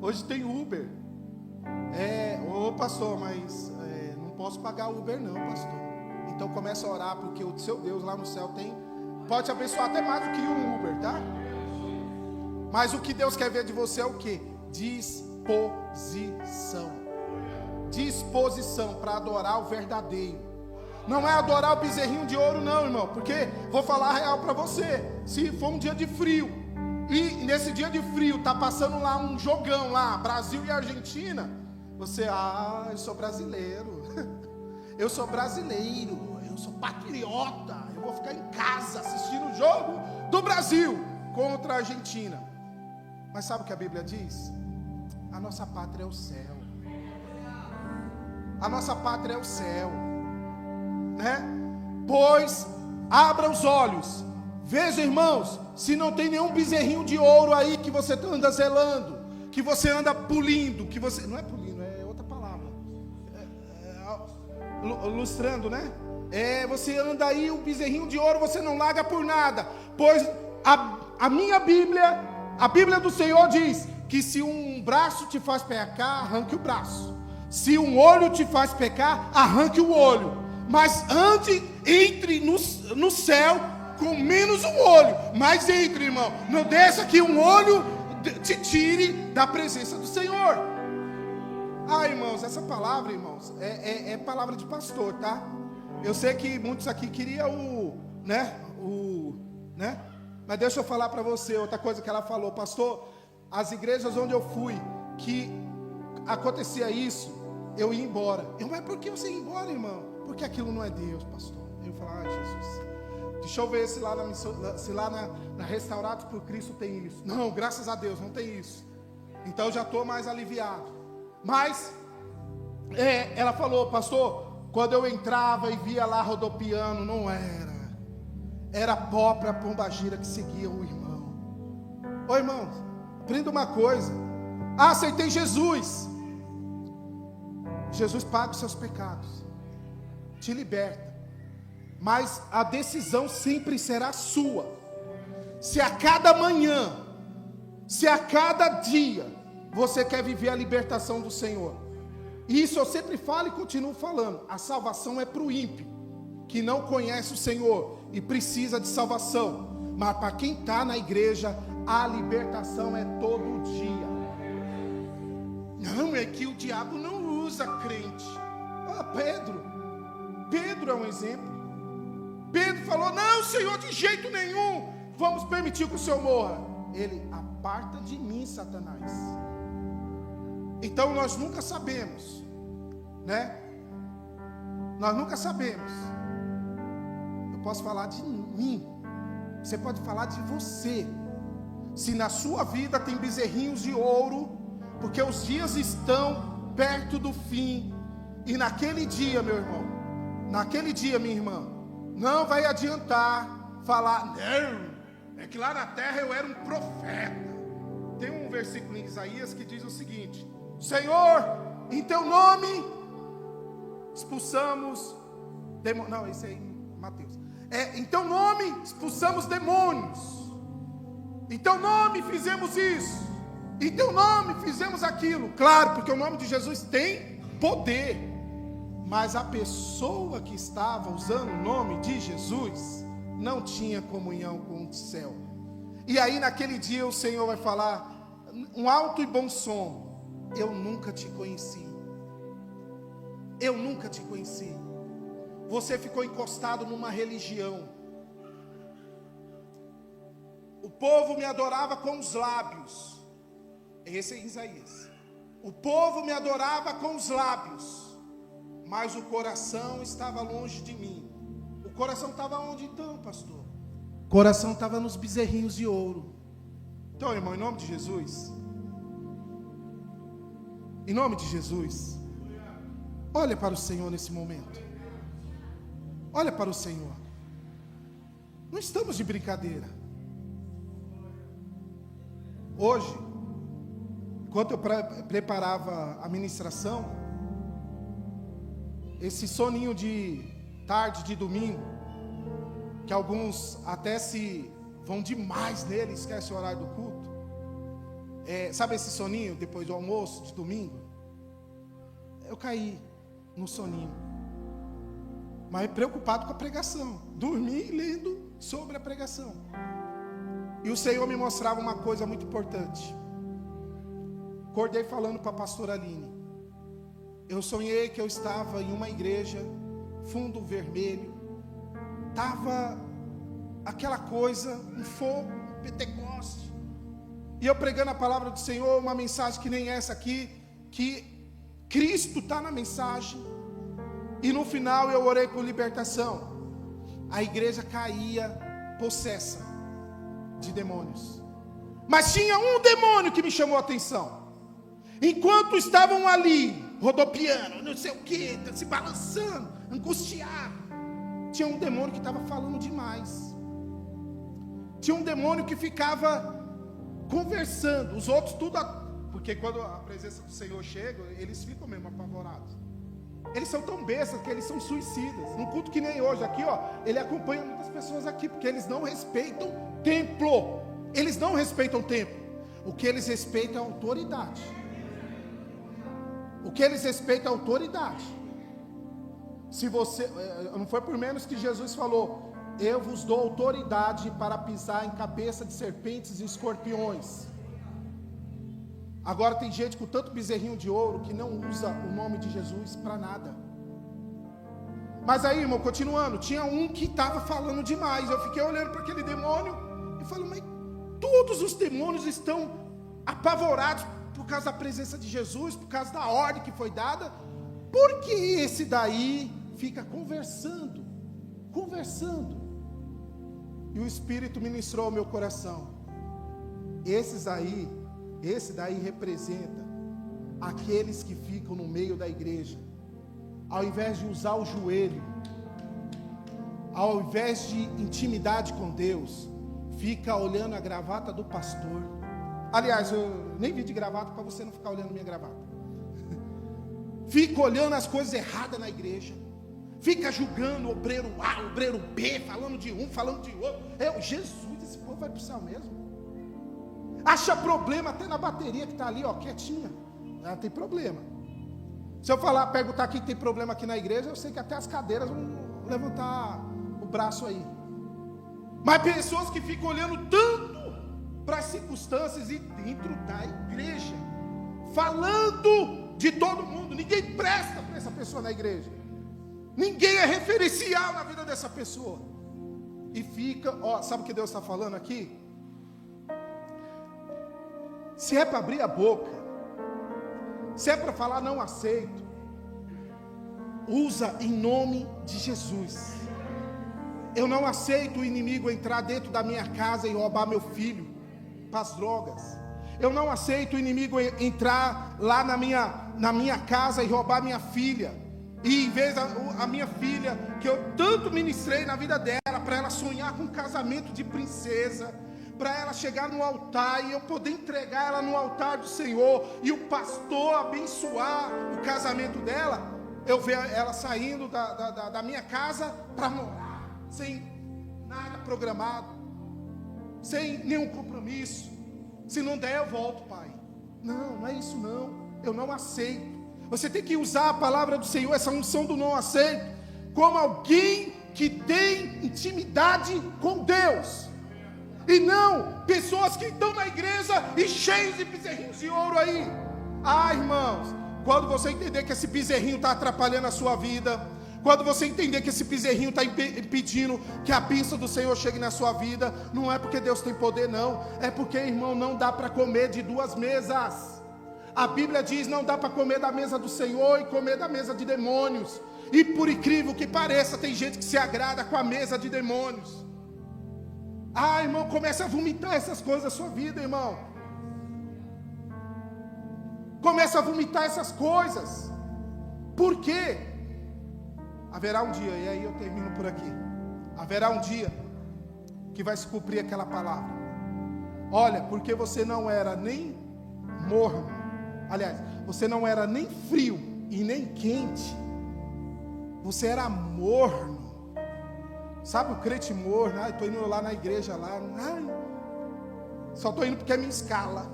Hoje tem Uber. Pastor, mas não posso pagar Uber não, pastor. Então começa a orar, porque o seu Deus lá no céu pode te abençoar até mais do que um Uber, tá? Mas o que Deus quer ver de você é o quê? Disposição para adorar o verdadeiro. Não é adorar o bezerrinho de ouro não, irmão. Porque, vou falar a real para você, se for um dia de frio e nesse dia de frio tá passando lá um jogão lá, Brasil e Argentina, você, eu sou brasileiro, eu sou brasileiro, eu sou patriota, eu vou ficar em casa assistindo o jogo do Brasil contra a Argentina. Mas sabe o que a Bíblia diz? A nossa pátria é o céu. A nossa pátria é o céu, né? Pois abra os olhos. Veja, irmãos, se não tem nenhum bezerrinho de ouro aí que você anda zelando, que você anda pulindo, que você... Não é pulindo, é outra palavra. Lustrando, né? Você anda aí, um bezerrinho de ouro, você não larga por nada. Pois a minha Bíblia, a Bíblia do Senhor diz que se um braço te faz pecar, arranque o braço. Se um olho te faz pecar, arranque o olho. Mas entre no céu com menos um olho. Mas entre, irmão. Não deixa que um olho te tire da presença do Senhor. Irmãos, essa palavra, irmãos, é palavra de pastor, tá? Eu sei que muitos aqui queriam né? Mas deixa eu falar para você outra coisa que ela falou, pastor. As igrejas onde eu fui, que acontecia isso, eu ia embora. Mas por que você ia embora, irmão? Porque aquilo não é Deus, pastor. Eu falava, Jesus, deixa eu ver se lá na Restaurados por Cristo tem isso. Não, graças a Deus, não tem isso. Então eu já estou mais aliviado. Mas ela falou, pastor, quando eu entrava e via lá rodopiando, não era própria pombagira que seguia o irmão. Ô irmãos, aprenda uma coisa. Aceitei Jesus. Jesus paga os seus pecados, te liberta, mas a decisão sempre será sua. Se a cada manhã, se a cada dia você quer viver a libertação do Senhor, e isso eu sempre falo e continuo falando, a salvação é para o ímpio, que não conhece o Senhor e precisa de salvação. Mas para quem está na igreja, a libertação é todo dia. Não, é que o diabo não usa crente. Pedro é um exemplo. Pedro falou, não, Senhor, de jeito nenhum vamos permitir que o Senhor morra. Ele, aparta de mim, Satanás. Então nós nunca sabemos, né? Nós nunca sabemos. Eu posso falar de mim, você pode falar de você. Se na sua vida tem bezerrinhos de ouro, porque os dias estão perto do fim. E naquele dia, meu irmão, naquele dia, minha irmã, não vai adiantar falar, não, é que lá na terra eu era um profeta. Tem um versículo em Isaías que diz o seguinte: Senhor, em teu nome expulsamos demônios. Não, esse aí é Mateus. Em teu nome expulsamos demônios. Em teu nome fizemos isso. Em teu nome fizemos aquilo. Claro, porque o nome de Jesus tem poder. Mas a pessoa que estava usando o nome de Jesus não tinha comunhão com o céu. E aí naquele dia o Senhor vai falar, um alto e bom som: eu nunca te conheci. Eu nunca te conheci. Você ficou encostado numa religião. O povo me adorava com os lábios. Esse é Isaías. O povo me adorava com os lábios, mas o coração estava longe de mim. O coração estava onde então, pastor? O coração estava nos bezerrinhos de ouro. Então, irmão, em nome de Jesus, em nome de Jesus, olha para o Senhor nesse momento. Olha para o Senhor. Não estamos de brincadeira. Hoje, enquanto eu preparava a ministração, esse soninho de tarde de domingo, que alguns até se vão demais nele, esquece o horário do culto. Sabe esse soninho depois do almoço de domingo? Eu caí no soninho, mas preocupado com a pregação, dormi lendo sobre a pregação. E o Senhor me mostrava uma coisa muito importante. Acordei falando para a pastora Aline. Eu sonhei que eu estava em uma igreja, fundo vermelho, estava aquela coisa, um fogo, um Pentecoste, E eu pregando a palavra do Senhor, uma mensagem que nem essa aqui, que Cristo está na mensagem. E no final eu orei por libertação. A igreja caía possessa de demônios. Mas tinha um demônio que me chamou a atenção. Enquanto estavam ali, rodopiando, não sei o que, se balançando, angustiado, tinha um demônio que estava falando demais. Tinha um demônio que ficava conversando. Os outros tudo... Porque quando a presença do Senhor chega, eles ficam mesmo apavorados. Eles são tão bestas que eles são suicidas. Num culto que nem hoje aqui, ó, ele acompanha muitas pessoas aqui, porque eles não respeitam templo. Eles não respeitam templo. O que eles respeitam é a autoridade. O que eles respeitam é a autoridade. Se você, não foi por menos que Jesus falou: eu vos dou autoridade para pisar em cabeça de serpentes e escorpiões. Agora tem gente com tanto bezerrinho de ouro que não usa o nome de Jesus para nada. Mas aí, irmão, continuando, tinha um que estava falando demais. Eu fiquei olhando para aquele demônio e falei: mas todos os demônios estão apavorados por causa da presença de Jesus, por causa da ordem que foi dada. Por que esse daí fica conversando? E o Espírito ministrou ao meu coração: esse daí representa aqueles que ficam no meio da igreja, ao invés de usar o joelho, ao invés de intimidade com Deus, fica olhando a gravata do pastor. Aliás, eu nem vi de gravata para você não ficar olhando minha gravata. Fica olhando as coisas erradas na igreja, fica julgando o obreiro A, o obreiro B, falando de um, falando de outro. Jesus, esse povo vai para o céu mesmo? Acha problema até na bateria que está ali, ó, quietinha. Ela tem problema. Se eu perguntar quem tem problema aqui na igreja, eu sei que até as cadeiras vão levantar o braço aí. Mas pessoas que ficam olhando tanto para as circunstâncias e dentro da igreja, falando de todo mundo. Ninguém presta para essa pessoa na igreja. Ninguém é referencial na vida dessa pessoa. E fica, ó, sabe o que Deus está falando aqui? Se é para abrir a boca, se é para falar não aceito, usa em nome de Jesus. Eu não aceito o inimigo entrar dentro da minha casa e roubar meu filho para as drogas. Eu não aceito o inimigo entrar lá na minha casa e roubar minha filha. E em vez a minha filha, que eu tanto ministrei na vida dela, para ela sonhar com um casamento de princesa, para ela chegar no altar e eu poder entregar ela no altar do Senhor, e o pastor abençoar o casamento dela, eu ver ela saindo da minha casa para morar, sem nada programado, sem nenhum compromisso. Se não der, eu volto, pai. Não é isso não, eu não aceito. Você tem que usar a palavra do Senhor, essa unção do não aceito, como alguém que tem intimidade com Deus. E não pessoas que estão na igreja e cheios de bezerrinhos de ouro aí. Irmãos, quando você entender que esse bezerrinho está atrapalhando a sua vida, quando você entender que esse bezerrinho está impedindo que a bênção do Senhor chegue na sua vida, não é porque Deus tem poder não, é porque, irmão, não dá para comer de duas mesas. A Bíblia diz: não dá para comer da mesa do Senhor e comer da mesa de demônios. E por incrível que pareça, tem gente que se agrada com a mesa de demônios. Irmão, comece a vomitar essas coisas na sua vida, irmão. Comece a vomitar essas coisas. Por quê? Haverá um dia, e aí eu termino por aqui. Haverá um dia que vai se cumprir aquela palavra. Olha, porque você não era nem morno, aliás, você não era nem frio e nem quente, você era morno. Sabe o crente morno? Estou indo lá na igreja lá, só estou indo porque é minha escala.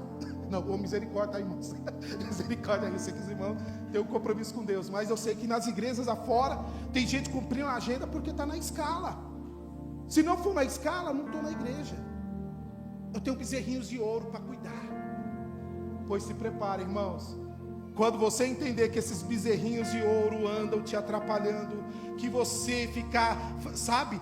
Não, misericórdia, irmãos. Misericórdia, eu sei que os irmãos têm um compromisso com Deus, mas eu sei que nas igrejas afora tem gente cumprindo a agenda porque está na escala. Se não for na escala, não estou na igreja. Eu tenho bezerrinhos de ouro para cuidar. Pois se prepare, irmãos, quando você entender que esses bezerrinhos de ouro andam te atrapalhando, que você ficar, sabe,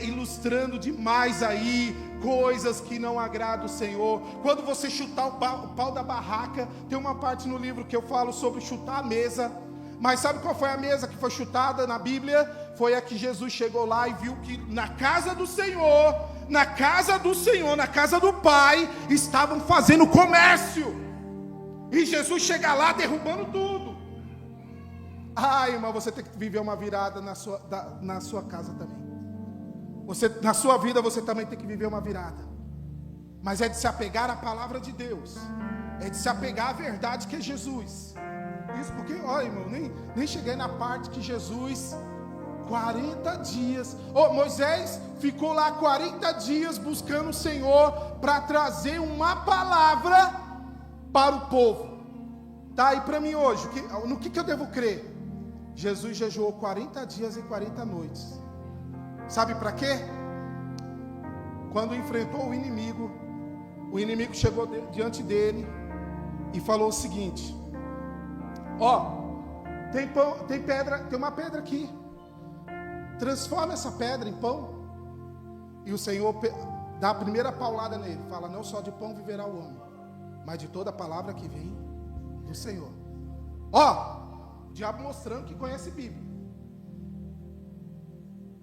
ilustrando demais aí coisas que não agradam o Senhor, quando você chutar o pau da barraca, tem uma parte no livro que eu falo sobre chutar a mesa, mas sabe qual foi a mesa que foi chutada na Bíblia? Foi a que Jesus chegou lá e viu que na casa do Senhor, na casa do Pai, estavam fazendo comércio, e Jesus chega lá derrubando tudo. Irmão, você tem que viver uma virada na sua casa também. Na sua vida você também tem que viver uma virada. Mas é de se apegar à palavra de Deus. É de se apegar à verdade que é Jesus. Isso porque, irmão, nem cheguei na parte que Jesus, 40 dias. Moisés ficou lá 40 dias buscando o Senhor para trazer uma palavra para o povo. Tá aí para mim hoje, no que eu devo crer? Jesus jejuou 40 dias e 40 noites. Sabe para quê? Quando enfrentou o inimigo chegou diante dele e falou o seguinte: tem pedra, tem uma pedra aqui, transforma essa pedra em pão. E o Senhor dá a primeira paulada nele, fala: não só de pão viverá o homem, mas de toda palavra que vem do Senhor. O diabo mostrando que conhece Bíblia.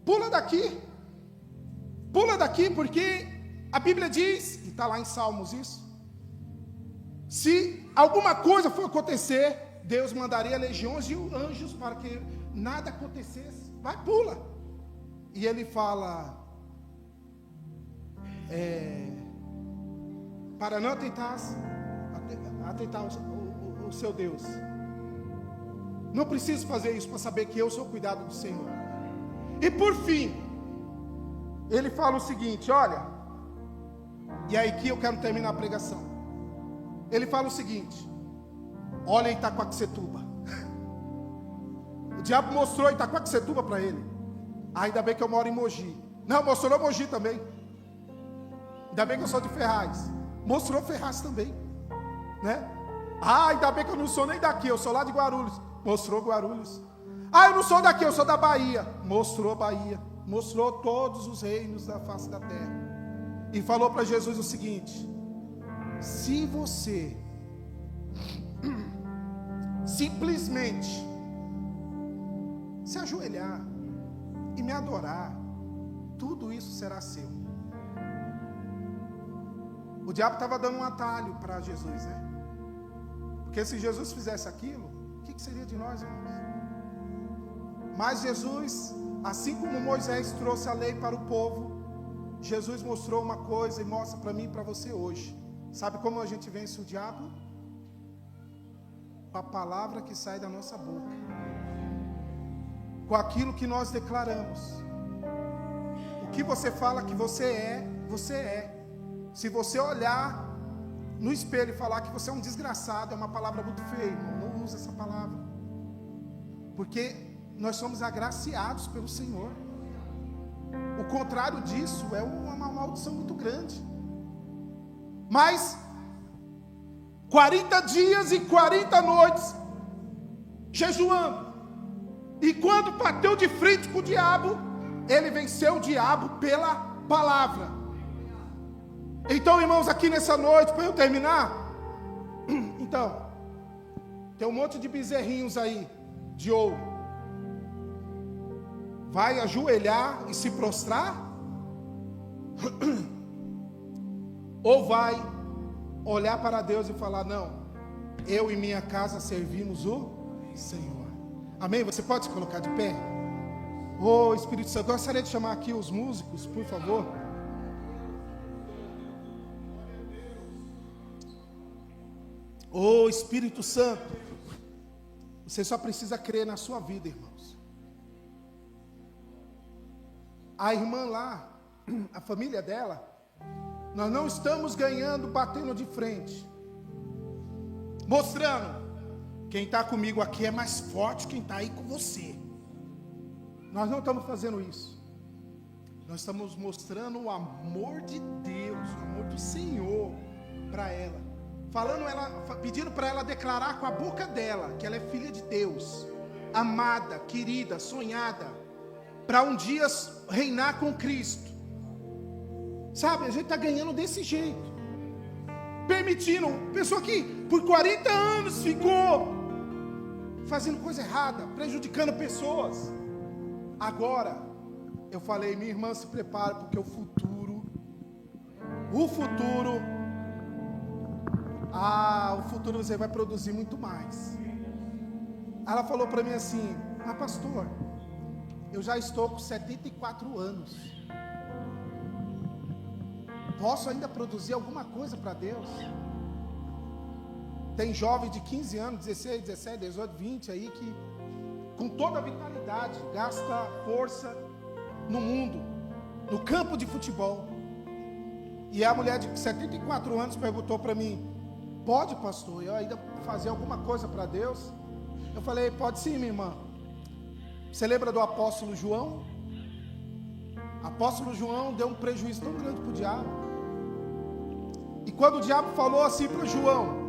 Pula daqui, porque a Bíblia diz, e está lá em Salmos isso, se alguma coisa for acontecer, Deus mandaria legiões de anjos para que nada acontecesse. Vai, pula. E ele fala, para não atentar o seu Deus. Não preciso fazer isso para saber que eu sou cuidado do Senhor. E por fim, ele fala o seguinte, olha, e aí que eu quero terminar a pregação. Ele fala o seguinte: olha Itaquaquecetuba. O diabo mostrou Itaquaquecetuba para ele. Ainda bem que eu moro em Mogi. Não, mostrou Mogi também. Ainda bem que eu sou de Ferraz. Mostrou Ferraz também, né? Ainda bem que eu não sou nem daqui, eu sou lá de Guarulhos. Mostrou Guarulhos. Eu não sou daqui, eu sou da Bahia. Mostrou Bahia. Mostrou todos os reinos da face da terra. E falou para Jesus o seguinte: se você simplesmente se ajoelhar e me adorar, tudo isso será seu. O diabo estava dando um atalho para Jesus, né? Porque se Jesus fizesse aquilo, o que seria de nós, irmãos? Mas Jesus, assim como Moisés trouxe a lei para o povo, Jesus mostrou uma coisa e mostra para mim e para você hoje. Sabe como a gente vence o diabo? Com a palavra que sai da nossa boca, com aquilo que nós declaramos. O que você fala que você é, você é. Se você olhar no espelho e falar que você é um desgraçado, é uma palavra muito feia, irmão. Não usa essa palavra, porque nós somos agraciados pelo Senhor. O contrário disso é uma maldição muito grande. Mas 40 dias e 40 noites jejuando, e quando bateu de frente com o diabo, ele venceu o diabo pela palavra. Então, irmãos, aqui nessa noite, para eu terminar, então, tem um monte de bezerrinhos aí de ouro. Vai ajoelhar e se prostrar? Ou vai olhar para Deus e falar: não, eu e minha casa servimos o Senhor. Amém? Você pode se colocar de pé? Espírito Santo, eu gostaria de chamar aqui os músicos, por favor. Espírito Santo, você só precisa crer na sua vida, irmãos. A irmã lá, a família dela, nós não estamos ganhando batendo de frente, mostrando quem está comigo aqui é mais forte que quem está aí com você. Nós não estamos fazendo isso. Nós estamos mostrando o amor de Deus, o amor do Senhor para ela. pedindo para ela declarar com a boca dela que ela é filha de Deus, amada, querida, sonhada, para um dia reinar com Cristo. Sabe, a gente está ganhando desse jeito, permitindo, pessoa que por 40 anos ficou fazendo coisa errada, prejudicando pessoas. Agora, eu falei, minha irmã, se prepara, porque o futuro, você vai produzir muito mais. Ela falou para mim assim, pastor, eu já estou com 74 anos, posso ainda produzir alguma coisa para Deus? Tem jovem de 15 anos, 16, 17, 18, 20 aí que com toda a vitalidade gasta força no mundo, no campo de futebol. E a mulher de 74 anos perguntou para mim, pode, pastor, eu ainda fazer alguma coisa para Deus? Eu falei, pode sim, minha irmã. Você lembra do apóstolo João? Apóstolo João deu um prejuízo tão grande para o diabo. E quando o diabo falou assim para João,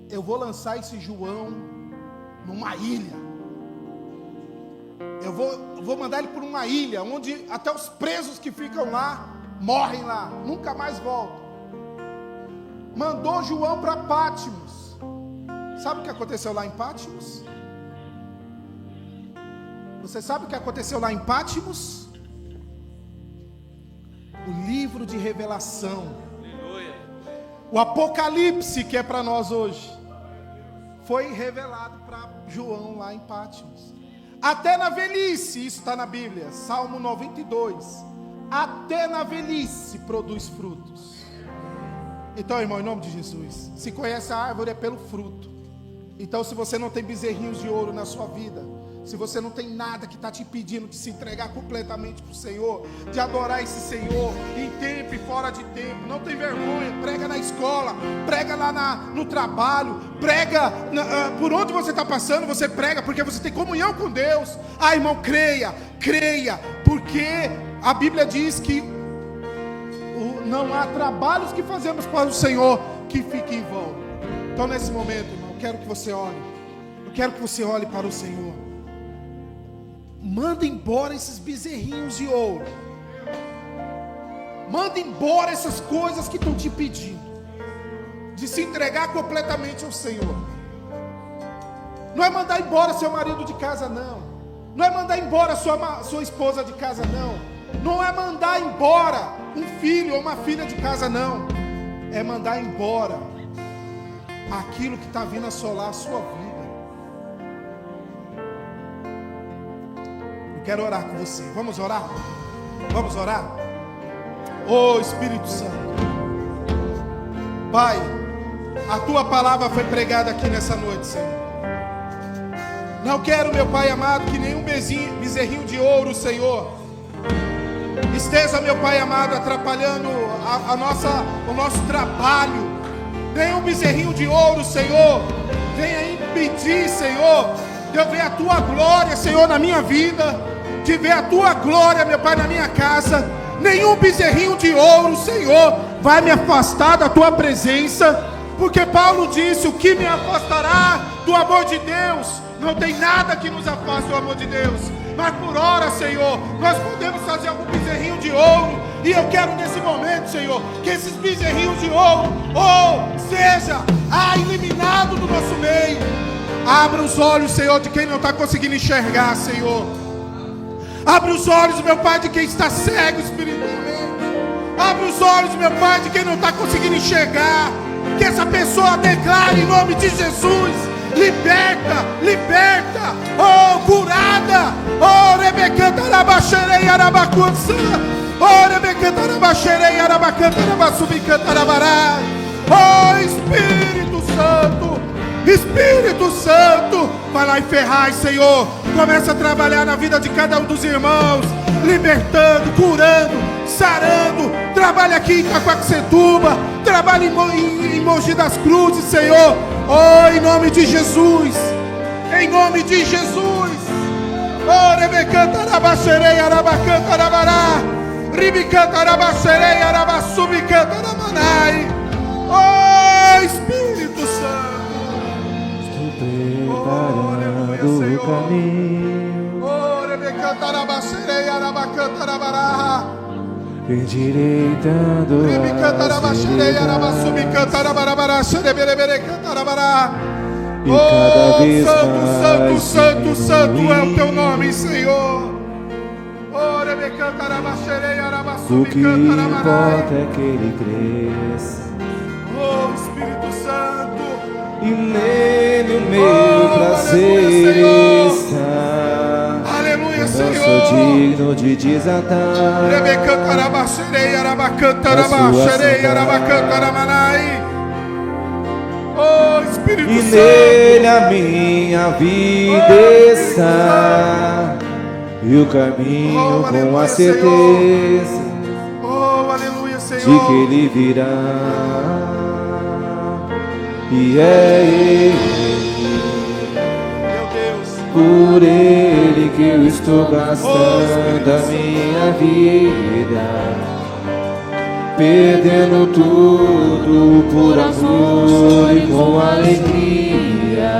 eu vou lançar esse João numa ilha. Eu vou mandar ele por uma ilha, onde até os presos que ficam lá, morrem lá, nunca mais voltam. Mandou João para Pátimos. Sabe o que aconteceu lá em Pátimos? Você sabe o que aconteceu lá em Pátimos? O livro de revelação, o Apocalipse, que é para nós hoje, foi revelado para João lá em Pátimos. Até na velhice, isso está na Bíblia, Salmo 92, até na velhice produz frutos. Então, irmão, em nome de Jesus, se conhece a árvore é pelo fruto. Então, se você não tem bezerrinhos de ouro na sua vida, se você não tem nada que está te impedindo de se entregar completamente para o Senhor, de adorar esse Senhor, em tempo e fora de tempo, não tem vergonha, prega na escola, prega lá no trabalho, prega por onde você está passando, você prega, porque você tem comunhão com Deus. Irmão, creia, porque a Bíblia diz que não há trabalhos que fazemos para o Senhor que fiquem em vão. Então, nesse momento, irmão, eu quero que você olhe para o Senhor. Manda embora esses bezerrinhos de ouro. Manda embora essas coisas que estão te impedindo de se entregar completamente ao Senhor. Não é mandar embora seu marido de casa, não. Não é mandar embora sua esposa de casa, não. Não é mandar embora um filho ou uma filha de casa, não. É mandar embora aquilo que está vindo assolar a sua vida. Eu quero orar com você. Vamos orar? Vamos orar? Oh Espírito Santo, Pai, a Tua palavra foi pregada aqui nessa noite, Senhor. Não quero, meu Pai amado, que nenhum bezerrinho de ouro, Senhor, esteja, meu Pai amado, atrapalhando o nosso trabalho. Nenhum bezerrinho de ouro, Senhor, venha impedir, Senhor, de eu ver a Tua glória, Senhor, na minha vida, de ver a Tua glória, meu Pai, na minha casa. Nenhum bezerrinho de ouro, Senhor, vai me afastar da Tua presença, porque Paulo disse, o que me afastará do amor de Deus? Não tem nada que nos afaste do amor de Deus. Mas por hora, Senhor, nós podemos fazer algum bezerrinho de ouro, e eu quero nesse momento, Senhor, que esses bezerrinhos de ouro, seja eliminado do nosso meio. Abra os olhos, Senhor, de quem não está conseguindo enxergar, Senhor. Abre os olhos, meu Pai, de quem está cego espiritualmente. Abre os olhos, meu Pai, de quem não está conseguindo enxergar. Que essa pessoa declare em nome de Jesus: liberta, curada. Rebecanta arabaxerei arabacuça. Rebecanta arabaxerei arabacanta arabasubicanta arabará. Espírito Santo, vai lá em Ferraz, Senhor. Começa a trabalhar na vida de cada um dos irmãos, libertando, curando, sarando. Trabalha aqui em Itaquaquecetuba, trabalha em Mogi das Cruzes, Senhor. Em nome de Jesus, em nome de Jesus. Rebecanta arabaxerei arabacanta arabará. Ribicanta arabaxerei arabasubicanta aramanai. Espírito Santo. Estou preparando o caminho, Oh, rebecantarabasherei, arabacantarabaraha. endireitando Rebecantarabasherei, as arabassubicantarabarabarashere, bereberecantarabaraha. e cada Oh, vez santo, mais santo, santo, santo é o teu diminuindo. nome, Senhor. Oh, rebecantarabasherei, O que arabassubicantarabaraha. importa é que ele cresça, Oh, Espírito Santo. e nele o meu Oh, prazer aleluia, Senhor. está. Aleluia, Não sou Senhor. digno de desatar Rebecantarabasherei, arabacantarabasherei, arabacantaramanai. Oh, Espírito e Santo. nele a minha vida está, e o caminho Oh, com aleluia, a certeza Oh, aleluia, de Senhor. que ele virá, e é ele, Meu Deus. por ele que eu estou gastando a minha vida, perdendo tudo por amor e com alegria,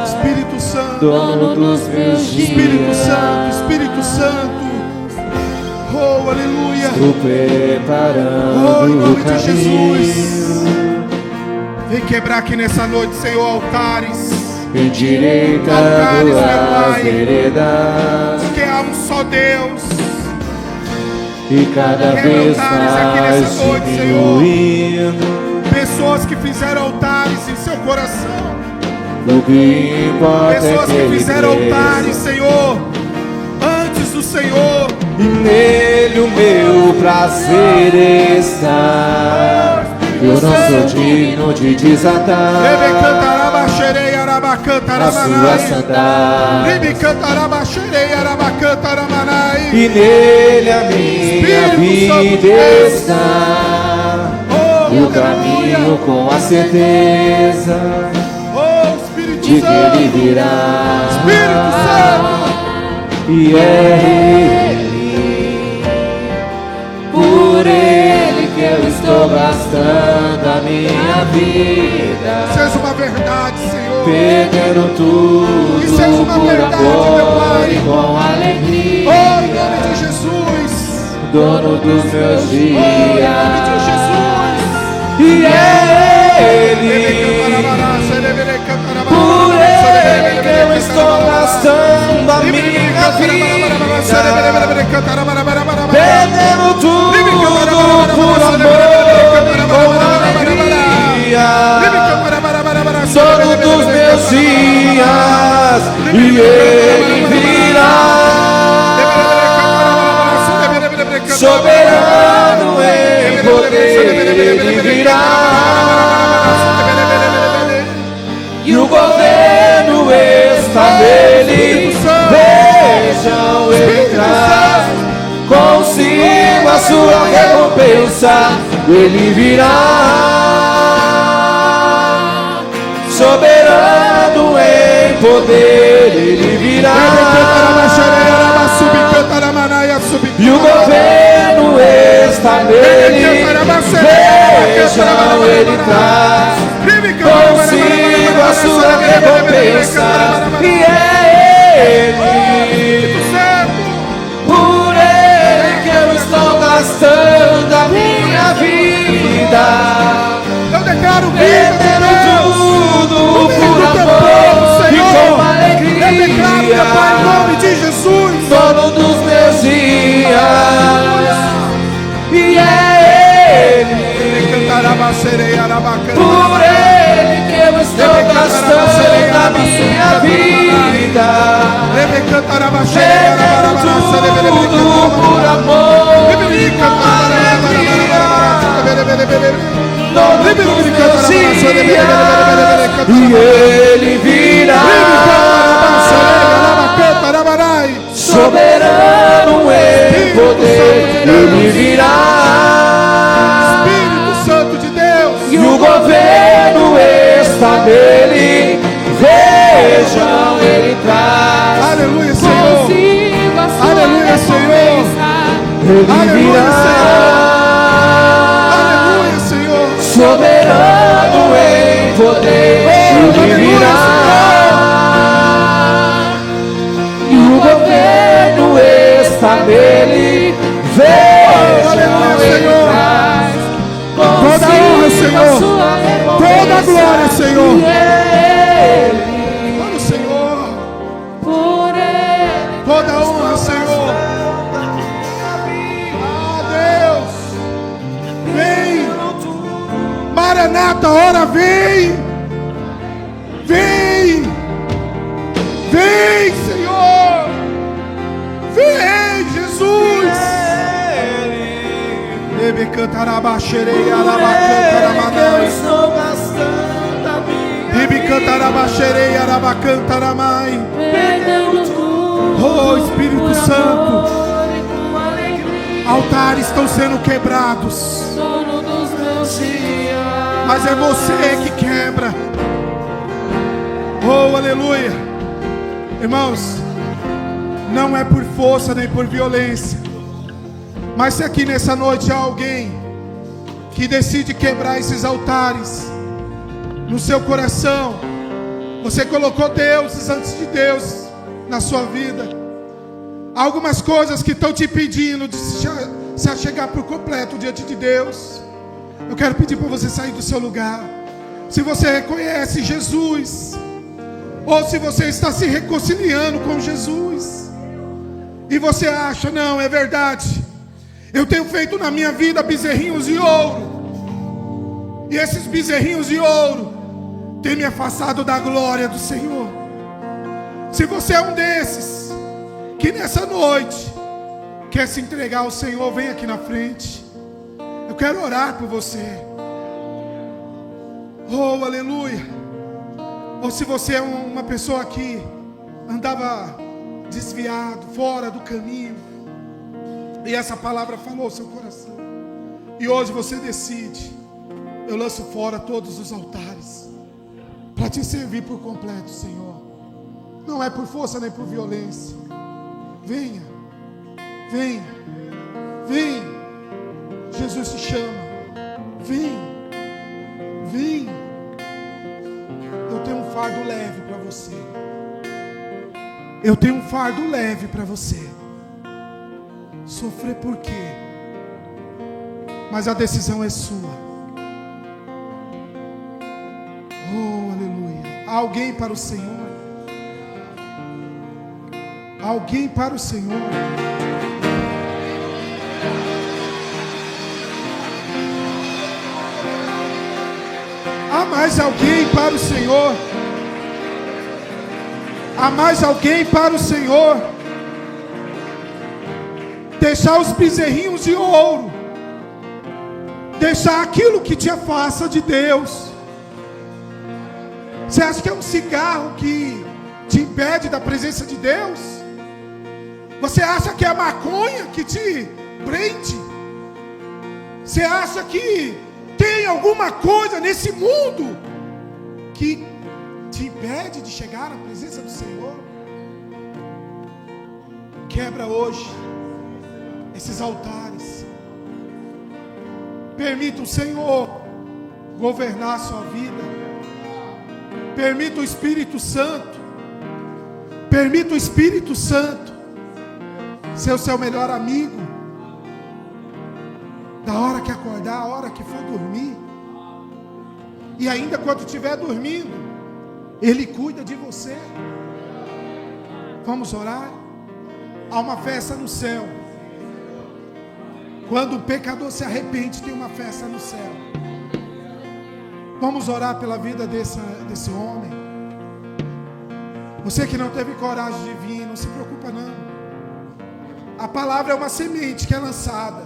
Espírito Santo. dono dos meus Espírito dias. Santo. Espírito Santo. Oh, aleluia. Estou Oh, em preparando nome o de caminho, Jesus. Vem quebrar aqui nessa noite, Senhor, altares. endireitando Altares, meu as Pai. veredas, Porque há um só Deus. e cada Quebra vez altares aqui mais nessa noite, diminuindo. Pessoas que fizeram altares em seu coração. O que importa é Pessoas que que ele fizeram altares, cresça, Senhor, antes do Senhor. e nele o meu prazer está. Eu não sou digno de desatar Rebecantarabasherei, a sua arabacantaramanai. santidade, Rebecantarabasherei, arabacantaramanai. e nele a minha Espírito Santo de vida Deus. está, Oh, e o caminho com a certeza Oh, Espírito de que ele Santo. virá, Espírito Santo. e é ele, por ele que eu estou gastando a minha vida, Seja uma verdade, Senhor. perdendo tudo Que seja uma por verdade, meu amor Pai. e com alegria, Oh, em nome de Jesus. dono dos meus Oh, em nome de dias, Jesus. e é ele, por ele que eu estou gastando a minha vida, perdendo tudo por amor e com alegria, dono dos meus dias, e ele virá, soberano em poder, ele virá, e o governo está nele. Vejam, ele traz consigo a sua recompensa, ele virá, soberano em poder, ele virá, e o governo está nele. Vejam, ele traz consigo a sua recompensa, e é ele, por ele que eu estou gastando a minha vida, Eu declaro vida, perdendo Deus. tudo O por teu povo, amor e Senhor. com Eu declaro, alegria, meu Pai, em nome de Jesus. dono dos meus dias, e é ele, por ele que eu estou gastando a minha vida, perdendo tudo por amor e com alegria, dono dos meus dias, e ele virá, soberano em poder, ele virá, Espírito Santo de Deus. e o governo está nele. Vejam, ele traz Aleluia, Senhor. Consigo a sua Aleluia, Senhor. recompensa. ele Aleluia, virá, Aleluia, Senhor. soberano em Senhor. Toda a glória, Senhor. Para o Senhor. Toda a honra, Senhor. Ah, Deus. Vem. Maranata, ora vem. Vem. Vem, Senhor. Vem, Jesus. Deve cantar a baixereia, eu estou gastando a minha deve cantar a baixereia, arabacantar a mãe. Oh, Espírito Santo, altares estão sendo quebrados, mas é você que quebra. Oh, aleluia. Irmãos, não é por força nem por violência, mas se aqui nessa noite há alguém que decide quebrar esses altares no seu coração, você colocou deuses antes de Deus na sua vida, há algumas coisas que estão te impedindo de se achegar por completo diante de Deus. Eu quero pedir para você sair do seu lugar. Se você reconhece Jesus, ou se você está se reconciliando com Jesus, e você acha, não, é verdade, eu tenho feito na minha vida bezerrinhos de ouro, e esses bezerrinhos de ouro têm me afastado da glória do Senhor. Se você é um desses que nessa noite quer se entregar ao Senhor, vem aqui na frente. Eu quero orar por você. Oh, aleluia. Ou se você é uma pessoa que andava desviado, fora do caminho, e essa palavra falou ao seu coração, e hoje você decide: eu lanço fora todos os altares para te servir por completo, Senhor. Não é por força nem por violência. Venha, venha, venha. Jesus te chama. Vem, vem. Eu tenho um fardo leve para você. Eu tenho um fardo leve para você. Sofrer por quê? Mas a decisão é sua. Oh, aleluia. Há alguém para o Senhor? Há alguém para o Senhor? Há mais alguém para o Senhor? Há mais alguém para o Senhor? Deixar os bezerrinhos de ouro, deixar aquilo que te afasta de Deus. Você acha que é um cigarro que te impede da presença de Deus? Você acha que é a maconha que te prende? Você acha que tem alguma coisa nesse mundo que te impede de chegar à presença do Senhor? Quebra hoje esses altares. Permita o Senhor governar a sua vida. Permita o Espírito Santo. Permita o Espírito Santo ser o seu melhor amigo. Da hora que acordar, a hora que for dormir. E ainda quando estiver dormindo, Ele cuida de você. Vamos orar? Há uma festa no céu. Quando o pecador se arrepende, tem uma festa no céu. Vamos orar pela vida desse homem. Você que não teve coragem de vir, não se preocupa não. A palavra é uma semente que é lançada.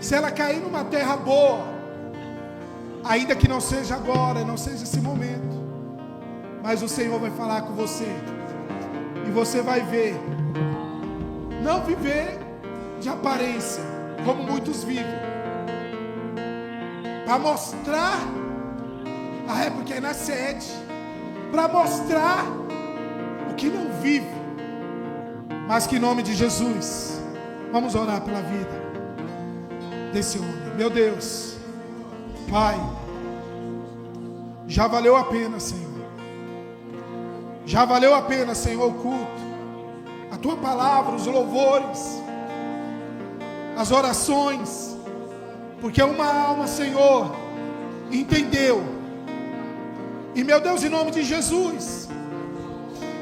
Se ela cair numa terra boa, ainda que não seja agora, não seja esse momento, mas o Senhor vai falar com você. E você vai ver. Não viver de aparência, como muitos vivem, para mostrar, porque é na sede, para mostrar o que não vive, mas que em nome de Jesus, vamos orar pela vida desse homem. Meu Deus, Pai, já valeu a pena, Senhor, já valeu a pena, Senhor, o culto, a Tua palavra, os louvores, as orações, Porque uma alma, Senhor, entendeu. E meu Deus, em nome de Jesus,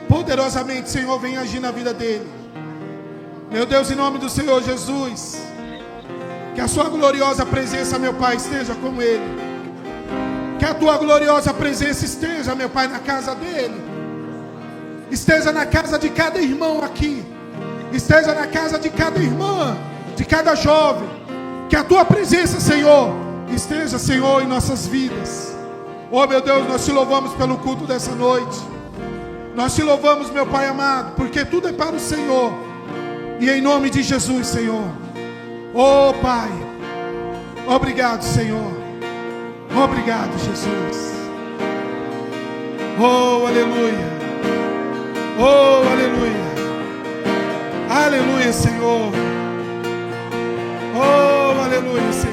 poderosamente, Senhor, vem agir na vida dele. Meu Deus, em nome do Senhor Jesus, que a sua gloriosa presença, meu Pai, esteja com ele. Que a tua gloriosa presença esteja, meu Pai, na casa dele. Esteja na casa de cada irmão aqui. Esteja na casa de cada irmã, de cada jovem. Que a tua presença, Senhor, esteja, Senhor, em nossas vidas. Oh, meu Deus, nós te louvamos pelo culto dessa noite. Nós te louvamos, meu Pai amado, porque tudo é para o Senhor. E em nome de Jesus, Senhor. Oh, Pai, obrigado, Senhor. Obrigado, Jesus. Oh, aleluia. Oh, aleluia. Aleluia, Senhor. Oh, aleluia, Senhor.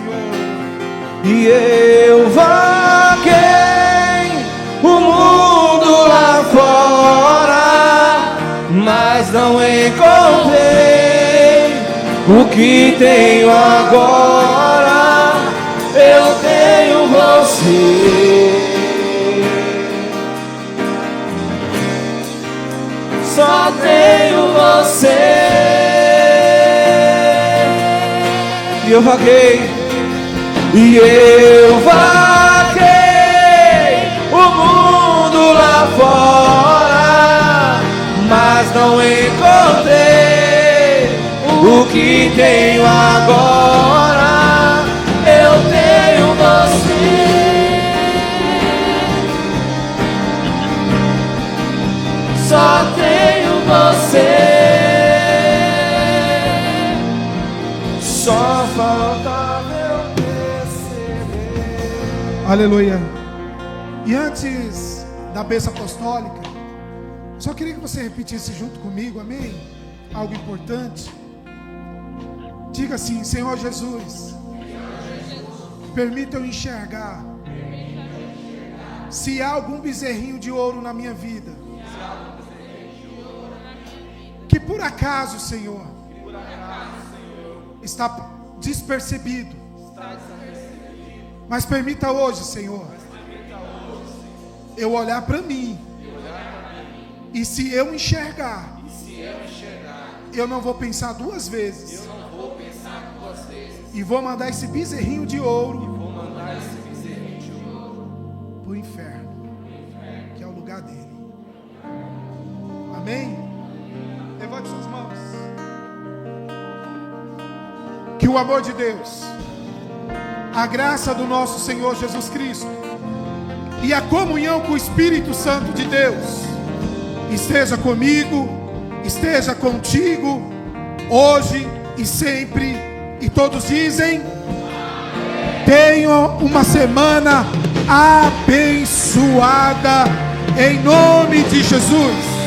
E eu vaguei o mundo lá fora, mas não encontrei o que tenho agora. Eu tenho você. Só tenho você. E eu vaguei. E eu vaguei o mundo lá fora, mas não encontrei o que tenho agora. Eu tenho você. Só tenho você. Só falta aleluia. E antes da bênção apostólica, só queria que você repetisse junto comigo, amém? Algo importante. Diga assim: Senhor Jesus, permita eu enxergar se há algum bezerrinho de ouro na minha vida, que por acaso, Senhor, está despercebido. Mas permita hoje, Senhor, eu olhar para mim, e se eu enxergar, eu não vou pensar duas vezes, e vou mandar esse bezerrinho de ouro para o inferno, que é o lugar dele. Amém? Levante suas mãos. Que o amor de Deus, a graça do nosso Senhor Jesus Cristo e a comunhão com o Espírito Santo de Deus esteja comigo, esteja contigo, hoje e sempre. E todos dizem: tenham uma semana abençoada, em nome de Jesus.